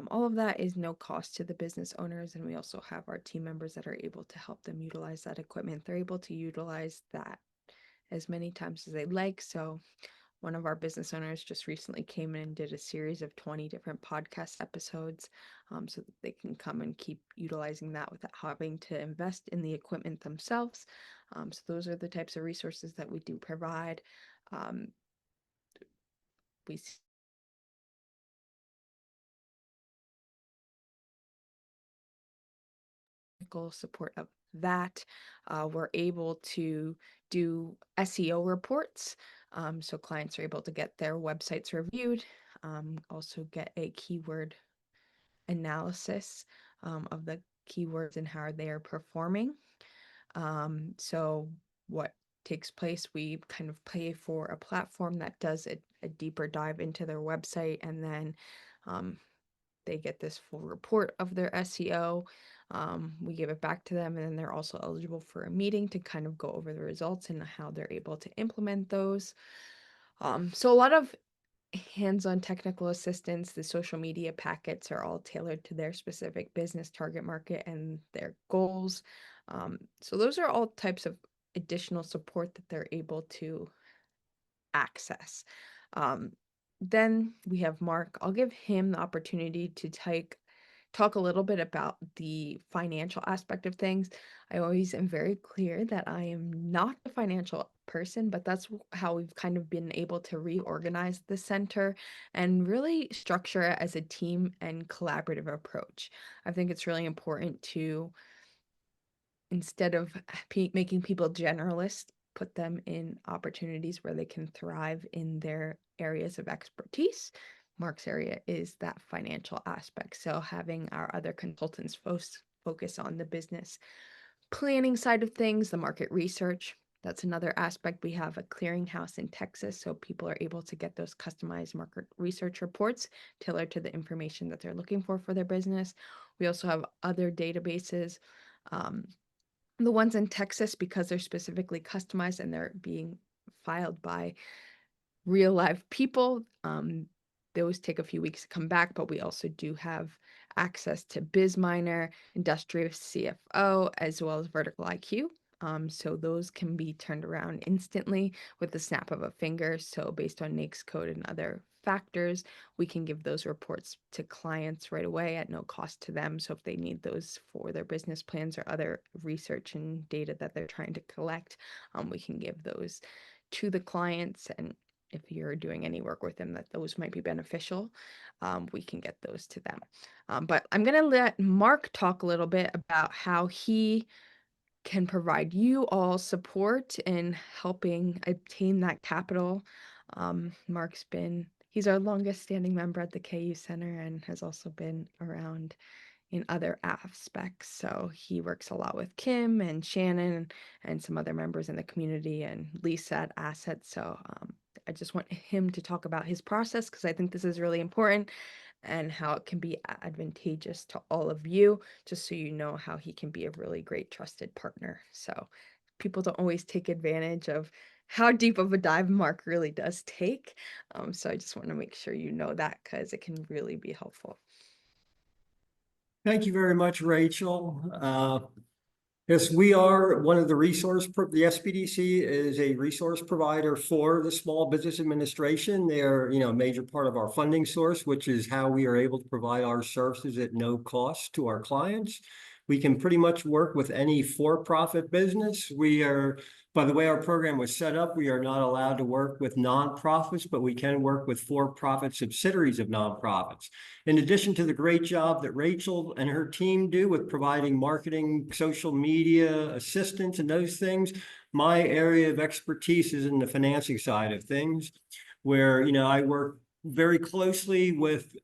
All of that is no cost to the business owners, and we also have our team members that are able to help them utilize that equipment. They're able to utilize that as many times as they like. So one of our business owners just recently came in and did a series of 20 different podcast episodes so that they can come and keep utilizing that without having to invest in the equipment themselves. So those are the types of resources that we do provide. We support of that. We're able to do SEO reports. So clients are able to get their websites reviewed, also get a keyword analysis of the keywords and how they are performing. So what takes place, we kind of pay for a platform that does a deeper dive into their website, and then they get this full report of their SEO. We give it back to them, and then they're also eligible for a meeting to kind of go over the results and how they're able to implement those. So a lot of hands-on technical assistance. The social media packets are all tailored to their specific business target market and their goals. So those are all types of additional support that they're able to access. Then we have Mark. I'll give him the opportunity to talk a little bit about the financial aspect of things. I always am very clear that I am not a financial person, but that's how we've kind of been able to reorganize the center and really structure it as a team and collaborative approach. I think it's really important to, instead of making people generalists, put them in opportunities where they can thrive in their areas of expertise. Mark's area is that financial aspect. So having our other consultants focus on the business planning side of things, the market research. That's another aspect. We have a clearinghouse in Texas, so people are able to get those customized market research reports tailored to the information that they're looking for their business. We also have other databases. The ones in Texas, because they're specifically customized and they're being filed by real live people, those take a few weeks to come back, but we also do have access to BizMiner, Industrious CFO, as well as Vertical IQ. So those can be turned around instantly with the snap of a finger. So based on NAICS code and other factors, we can give those reports to clients right away at no cost to them. So if they need those for their business plans or other research and data that they're trying to collect, we can give those to the clients. And if you're doing any work with them, that those might be beneficial, we can get those to them. But I'm going to let Mark talk a little bit about how he can provide you all support in helping obtain that capital. He's our longest standing member at the KU Center and has also been around in other aspects. So he works a lot with Kim and Shannon and some other members in the community and Lisa at Asset. So I just want him to talk about his process because I think this is really important and how it can be advantageous to all of you, just so you know how he can be a really great trusted partner. So people don't always take advantage of how deep of a dive Mark really does take. So I just want to make sure you know that because it can really be helpful. Thank you very much, Rachel. Yes, we are one of the the SBDC is a resource provider for the Small Business Administration. They're, a major part of our funding source, which is how we are able to provide our services at no cost to our clients. We can pretty much work with any for-profit business. By the way our program was set up, we are not allowed to work with nonprofits, but we can work with for-profit subsidiaries of nonprofits. In addition to the great job that Rachel and her team do with providing marketing, social media, assistance, and those things, my area of expertise is in the financing side of things, where, I work very closely with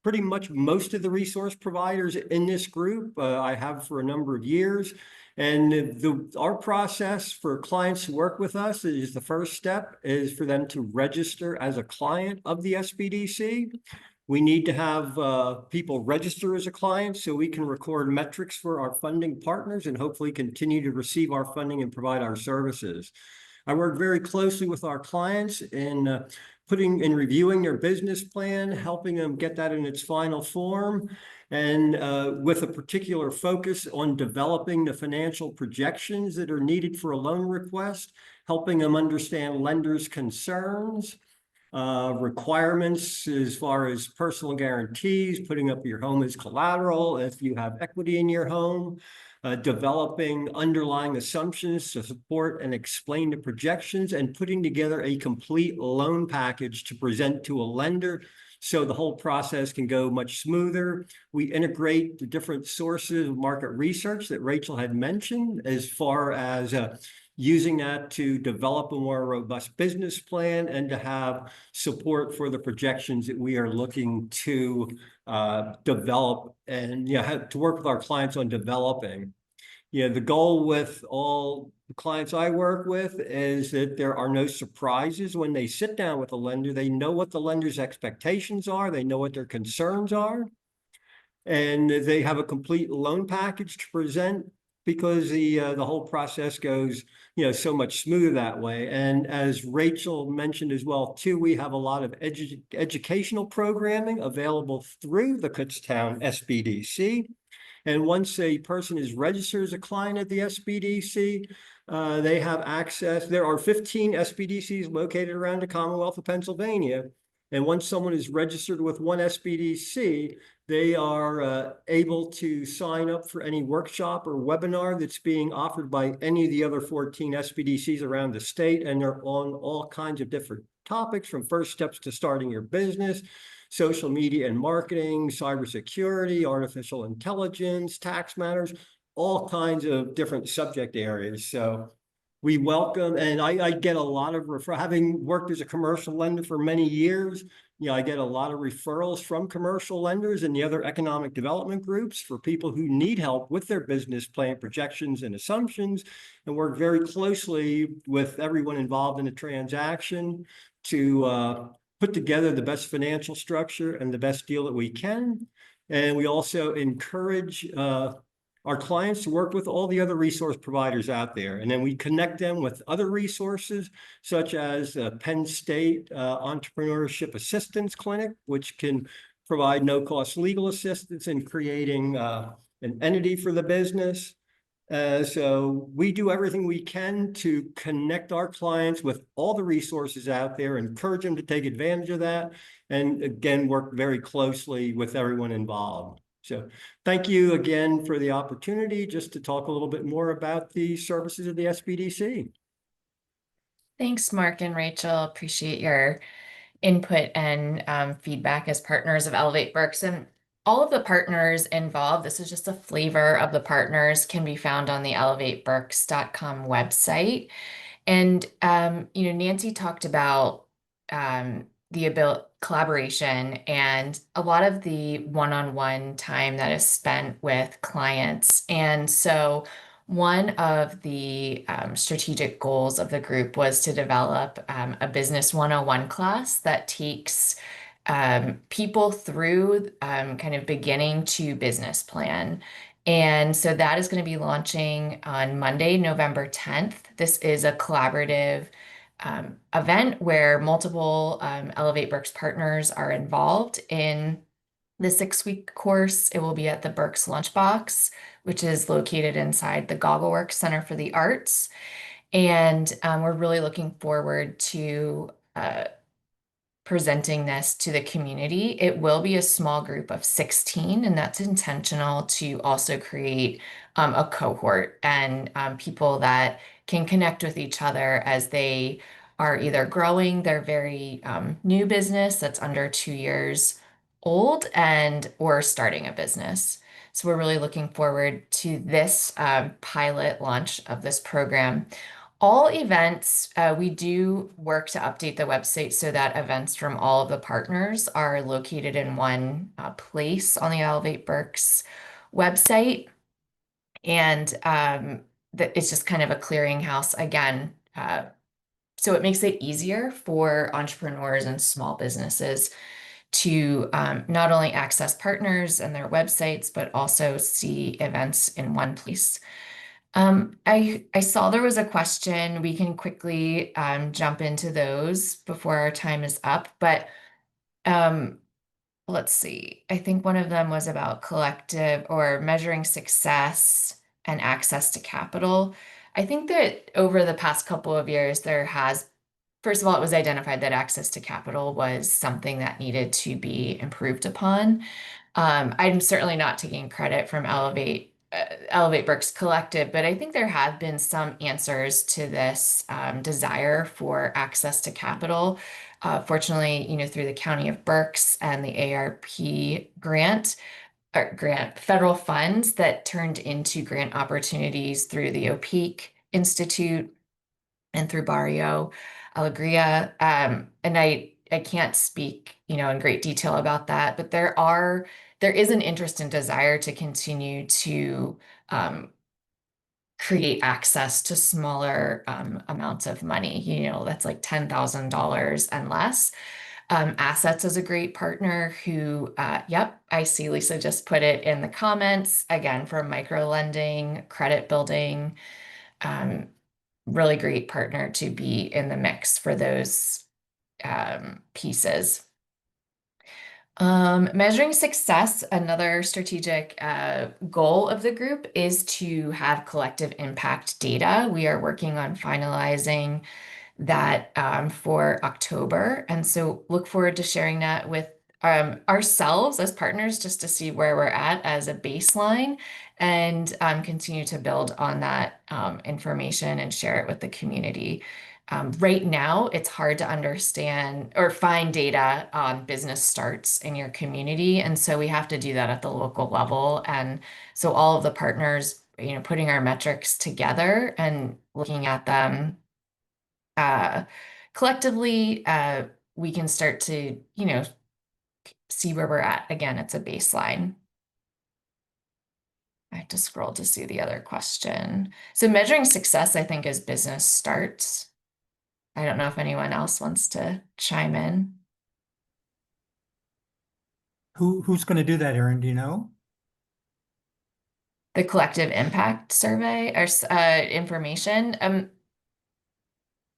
pretty much most of the resource providers in this group. I have for a number of years. And our process for clients to work with us is the first step is for them to register as a client of the SBDC. We need to have people register as a client so we can record metrics for our funding partners and hopefully continue to receive our funding and provide our services. I work very closely with our clients in reviewing their business plan, helping them get that in its final form, and with a particular focus on developing the financial projections that are needed for a loan request, helping them understand lenders' concerns, requirements as far as personal guarantees, putting up your home as collateral if you have equity in your home, developing underlying assumptions to support and explain the projections, and putting together a complete loan package to present to a lender so the whole process can go much smoother. We integrate the different sources of market research that Rachel had mentioned as far as using that to develop a more robust business plan and to have support for the projections that we are looking to develop and have to work with our clients on developing. The goal with all the clients I work with is that there are no surprises when they sit down with a lender. They know what the lender's expectations are. They know what their concerns are. And they have a complete loan package to present because the whole process goes, so much smoother that way. And as Rachel mentioned as well, too, we have a lot of educational programming available through the Kutztown SBDC. And once a person is registered as a client at the SBDC, they have access. There are 15 SBDCs located around the Commonwealth of Pennsylvania. And once someone is registered with one SBDC, they are able to sign up for any workshop or webinar that's being offered by any of the other 14 SBDCs around the state. And they're on all kinds of different topics, from first steps to starting your business, social media and marketing, cybersecurity, artificial intelligence, tax matters, all kinds of different subject areas. So we welcome, and I get a lot of having worked as a commercial lender for many years, I get a lot of referrals from commercial lenders and the other economic development groups for people who need help with their business plan projections and assumptions, and work very closely with everyone involved in the transaction to put together the best financial structure and the best deal that we can. And we also encourage our clients to work with all the other resource providers out there. And then we connect them with other resources, such as Penn State Entrepreneurship Assistance Clinic, which can provide no-cost legal assistance in creating an entity for the business. So we do everything we can to connect our clients with all the resources out there, encourage them to take advantage of that, and again, work very closely with everyone involved. So thank you again for the opportunity just to talk a little bit more about the services of the SBDC. Thanks, Mark and Rachel. Appreciate your input and feedback as partners of Elevate Berks. And all of the partners involved, this is just a flavor of the partners, can be found on the elevateberks.com website. And Nancy talked about the ability collaboration and a lot of the one-on-one time that is spent with clients. And so one of the strategic goals of the group was to develop a business 101 class that takes people through kind of beginning to business plan. And so that is going to be launching on Monday, November 10th. This is a collaborative event where multiple Elevate Berks partners are involved in the 6-week course. It will be at the Berks Lunchbox, which is located inside the Goggleworks Center for the Arts. And we're really looking forward to presenting this to the community. It will be a small group of 16, and that's intentional to also create a cohort and people that can connect with each other as they are either growing their very new business that's under 2 years old and or starting a business. So we're really looking forward to this pilot launch of this program. All events, we do work to update the website so that events from all of the partners are located in one place on the Elevate Berks website. And it's just kind of a clearinghouse again. So it makes it easier for entrepreneurs and small businesses to not only access partners and their websites, but also see events in one place. I saw there was a question. We can quickly jump into those before our time is up, but let's see. I think one of them was about collective or measuring success and access to capital. I think that over the past couple of years, first of all, it was identified that access to capital was something that needed to be improved upon. I'm certainly not taking credit from Elevate Berks Collective, but I think there have been some answers to this desire for access to capital. Fortunately, through the County of Berks and the ARP grant federal funds that turned into grant opportunities through the OPEAK Institute and through Barrio Alegria. And I can't speak, in great detail about that, but there is an interest and desire to continue to create access to smaller amounts of money, that's like $10,000 and less. Assets is a great partner who, yep, I see Lisa just put it in the comments, again, for micro lending, credit building, really great partner to be in the mix for those pieces. Measuring success, another strategic goal of the group is to have collective impact data. We are working on finalizing that for October. And so look forward to sharing that with ourselves as partners just to see where we're at as a baseline and continue to build on that information and share it with the community. Right now, it's hard to understand or find data on business starts in your community. And so we have to do that at the local level. And so all of the partners, putting our metrics together and looking at them collectively, we can start to, see where we're at. Again, it's a baseline. I have to scroll to see the other question. So measuring success, I think, is business starts. I don't know if anyone else wants to chime in. Who's going to do that, Erin? Do you know? The collective impact survey or information.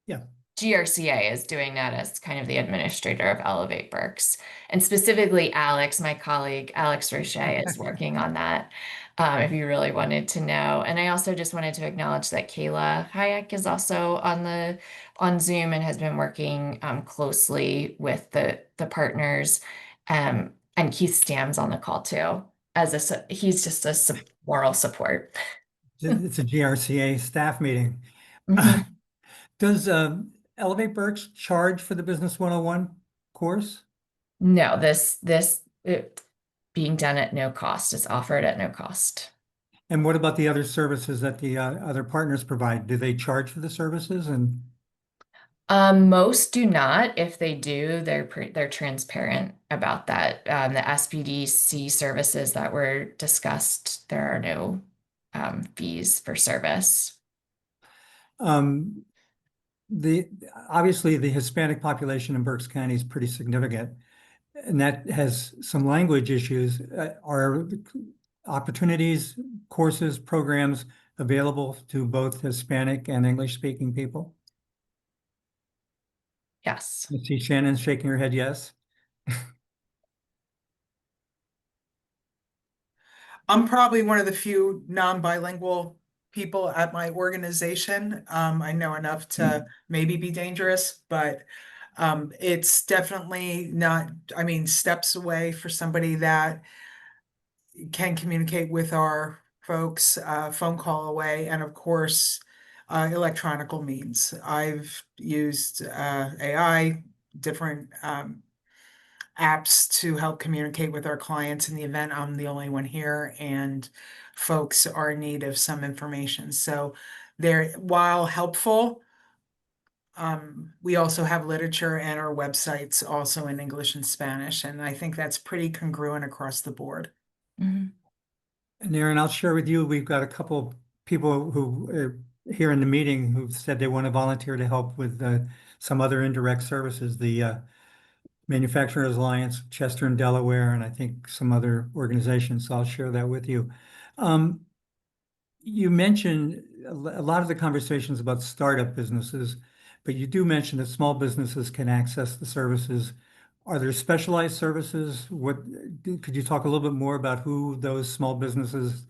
Yeah. GRCA is doing that as kind of the administrator of Elevate Berks. And specifically Alex, my colleague, Alex Roche is working on that, if you really wanted to know. And I also just wanted to acknowledge that Kayla Hayek is also on Zoom and has been working closely with the partners. And Keith Stam's on the call too, he's just a moral support. It's a GRCA staff meeting. Mhm. Does Elevate Berks charge for the Business 101 course? No, this being done at no cost is offered at no cost. And what about the other services that the other partners provide? Do they charge for the services? And Most do not. If they do, they're transparent about that. The SBDC services that were discussed, there are no fees for service. um, the obviously the Hispanic population in Berks County is pretty significant, and that has some language issues. Are opportunities, courses, programs available to both Hispanic and English speaking people? Yes. I see Shannon shaking her head yes. I'm probably one of the few non-bilingual people at my organization. I know enough to maybe be dangerous, but it's definitely not, I mean, steps away for somebody that can communicate with our folks, phone call away, and of course, electronical means. I've used AI, different apps to help communicate with our clients in the event I'm the only one here and folks are in need of some information. So they're, while helpful, we also have literature and our websites also in English and Spanish, and I think that's pretty congruent across the board. Mhm. And Aaron, I'll share with you, we've got a couple people who are here in the meeting who said they want to volunteer to help with some other indirect services. The Manufacturers Alliance, Chester and Delaware, and I think some other organizations. So I'll share that with you. You mentioned a lot of the conversations about startup businesses, but you do mention that small businesses can access the services. Are there specialized services? Could you talk a little bit more about who those small businesses,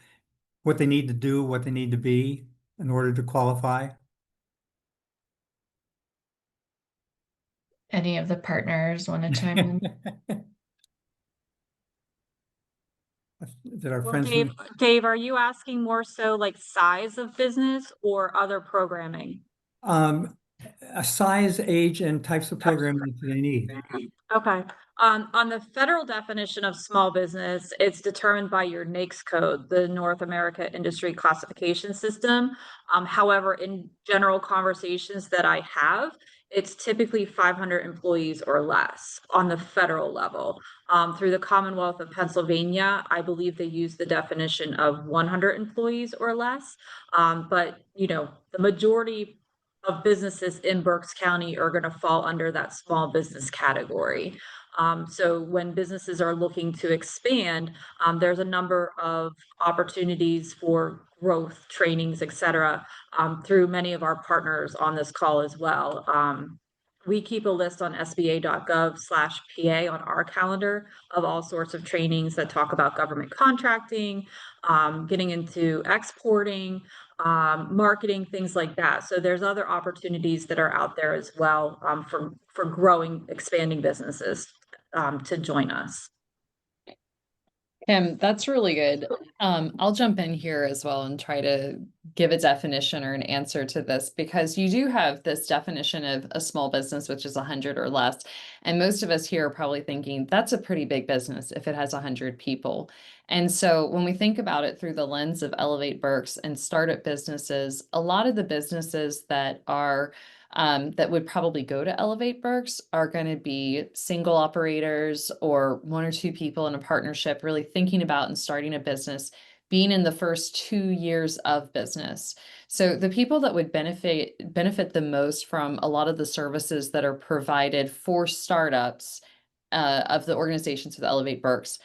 what they need to do, what they need to be in order to qualify? Any of the partners want to chime in? That our Well, friends Dave, are you asking more so like size of business or other programming? a size, age, and types of programming that they need. Okay. On the federal definition of small business, it's determined by your NAICS code, the North America Industry Classification System. However, in general conversations that I have, it's typically 500 employees or less on the federal level. Through the Commonwealth of Pennsylvania, I believe they use the definition of 100 employees or less. But you know, the majority of businesses in Berks County are going to fall under that small business category. So when businesses are looking to expand, there's a number of opportunities for growth, trainings, et cetera, through many of our partners on this call as well. We keep a list on sba.gov/PA on our calendar of all sorts of trainings that talk about government contracting, getting into exporting, marketing, things like that. So there's other opportunities that are out there as well, for growing, expanding businesses, to join us. Kim, that's really good. I'll jump in here as well and try to give a definition or an answer to this, because you do have this definition of a small business, which is 100 or less. And most of us here are probably thinking that's a pretty big business if it has 100 people. And so when we think about it through the lens of Elevate Berks and startup businesses, a lot of the businesses that are that would probably go to Elevate Berks are going to be single operators or one or two people in a partnership, really thinking about and starting a business, being in the first 2 years of business. So the people that would benefit the most from a lot of the services that are provided for startups of the organizations with Elevate Berks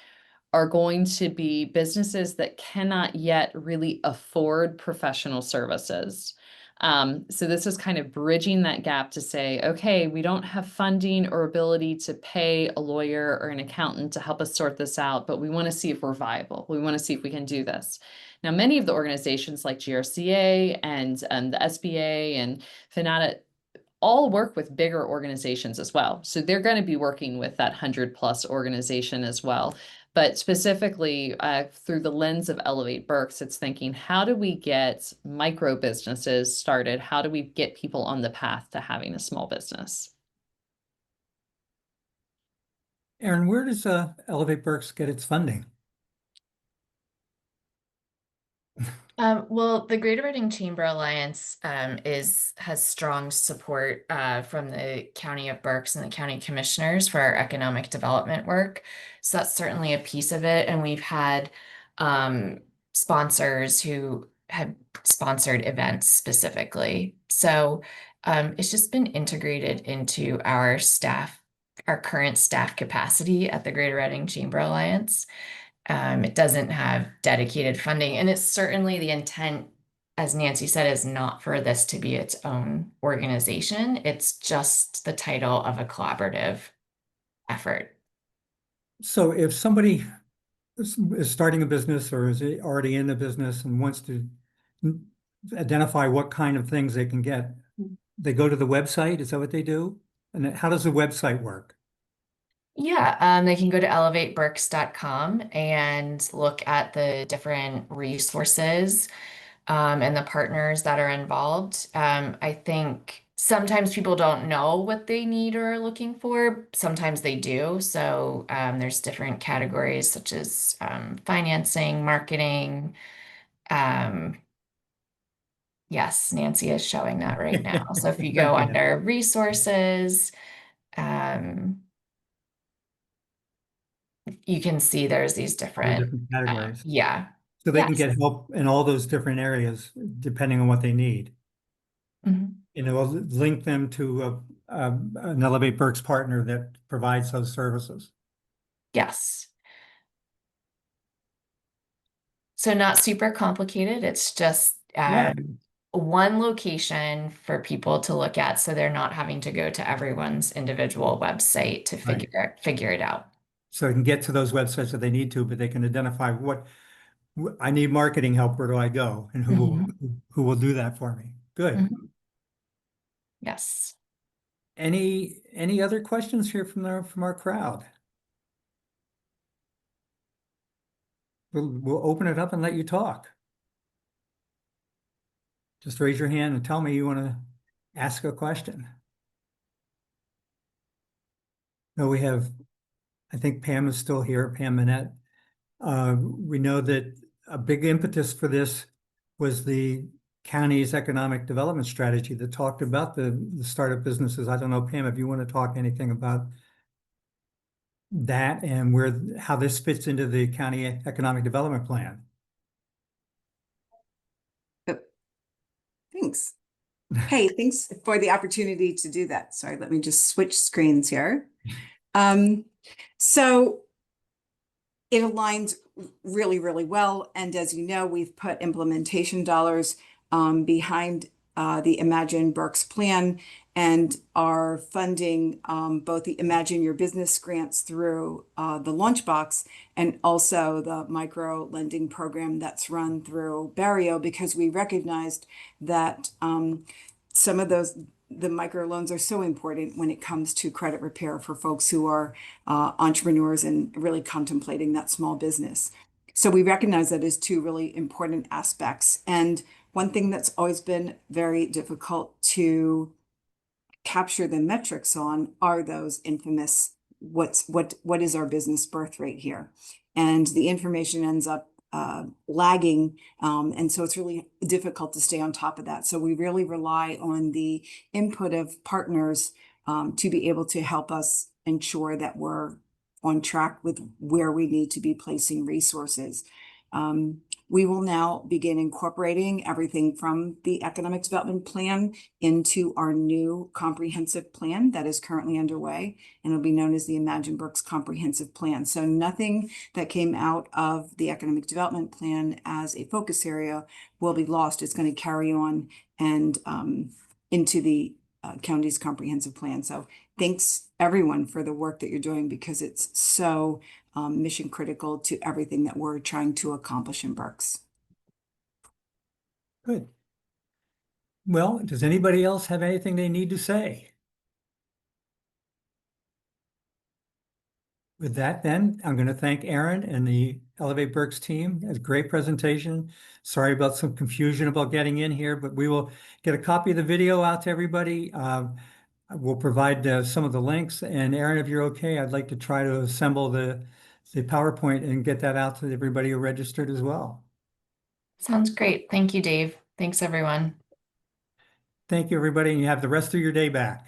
are going to be businesses that cannot yet really afford professional services. So this is kind of bridging that gap to say, okay, we don't have funding or ability to pay a lawyer or an accountant to help us sort this out, but we want to see if we're viable. We want to see if we can do this. Now, many of the organizations like GRCA and the SBA and FNATA all work with bigger organizations as well. So they're going to be working with that 100+ organization as well. But specifically, through the lens of Elevate Berks, it's thinking, how do we get micro businesses started? How do we get people on the path to having a small business? Aaron, where does Elevate Berks get its funding? Well, the Greater Reading Chamber Alliance has strong support from the County of Berks and the county commissioners for our economic development work. So that's certainly a piece of it. And we've had sponsors who have sponsored events specifically. So it's just been integrated into our staff, our current staff capacity at the Greater Reading Chamber Alliance. It doesn't have dedicated funding, and it's certainly the intent, as Nancy said, is not for this to be its own organization. It's just the title of a collaborative effort. So if somebody is starting a business or is already in the business and wants to identify what kind of things they can get, they go to the website, is that what they do? And then how does the website work? Yeah, they can go to elevateberks.com and look at the different resources and the partners that are involved. I think sometimes people don't know what they need or are looking for. Sometimes they do. So there's different categories such as financing, marketing. Um, yes, Nancy is showing that right now. So if you go Thank you. under resources, um, you can see there's these The different, different categories. yeah. So they can Yes. get help in all those different areas depending on what they need. Mhm. And it will link them to an Elevate Berks partner that provides those services. Yes. So not super complicated. It's just Yeah. one location for people to look at, so they're not having to go to everyone's individual website to Right. figure it out. So they can get to those websites if they need to, but they can identify I need marketing help. Where do I go? And who will do that for me? Good. Mhm. Yes. Any other questions here from our crowd? We'll open it up and let you talk. Just raise your hand and tell me you want to ask a question. No, I think Pam is still here, Pam Manette. We know that a big impetus for this was the county's economic development strategy that talked about the startup businesses. I don't know, Pam, if you want to talk anything about that and how this fits into the county economic development plan. Thanks. Hey, thanks for the opportunity to do that. Sorry, let me just switch screens here. So it aligns really, really well. And as you know, we've put implementation dollars behind the Imagine Berks plan and are funding both the Imagine Your Business grants through the Launchbox and also the micro lending program that's run through Barrio, because we recognized that some of the micro loans are so important when it comes to credit repair for folks who are entrepreneurs and really contemplating that small business. So we recognize that as two really important aspects. And one thing that's always been very difficult to capture the metrics on are those infamous, what is our business birth rate here? And the information ends up lagging. And so it's really difficult to stay on top of that. So we really rely on the input of partners to be able to help us ensure that we're on track with where we need to be placing resources. We will now begin incorporating everything from the economic development plan into our new comprehensive plan that is currently underway, and it'll be known as the Imagine Berks Comprehensive Plan. So nothing that came out of the economic development plan as a focus area will be lost. It's going to carry on and into the county's comprehensive plan. So thanks everyone for the work that you're doing, because it's so mission critical to everything that we're trying to accomplish in Berks. Good. Well, does anybody else have anything they need to say? With that, then, I'm going to thank Aaron and the Elevate Berks team. It was a great presentation. Sorry about some confusion about getting in here, but we will get a copy of the video out to everybody. We'll provide some of the links. And Aaron, if you're okay, I'd like to try to assemble the PowerPoint and get that out to everybody who registered as well. Sounds great. Thank you, Dave. Thanks, everyone. Thank you, everybody, and you have the rest of your day back.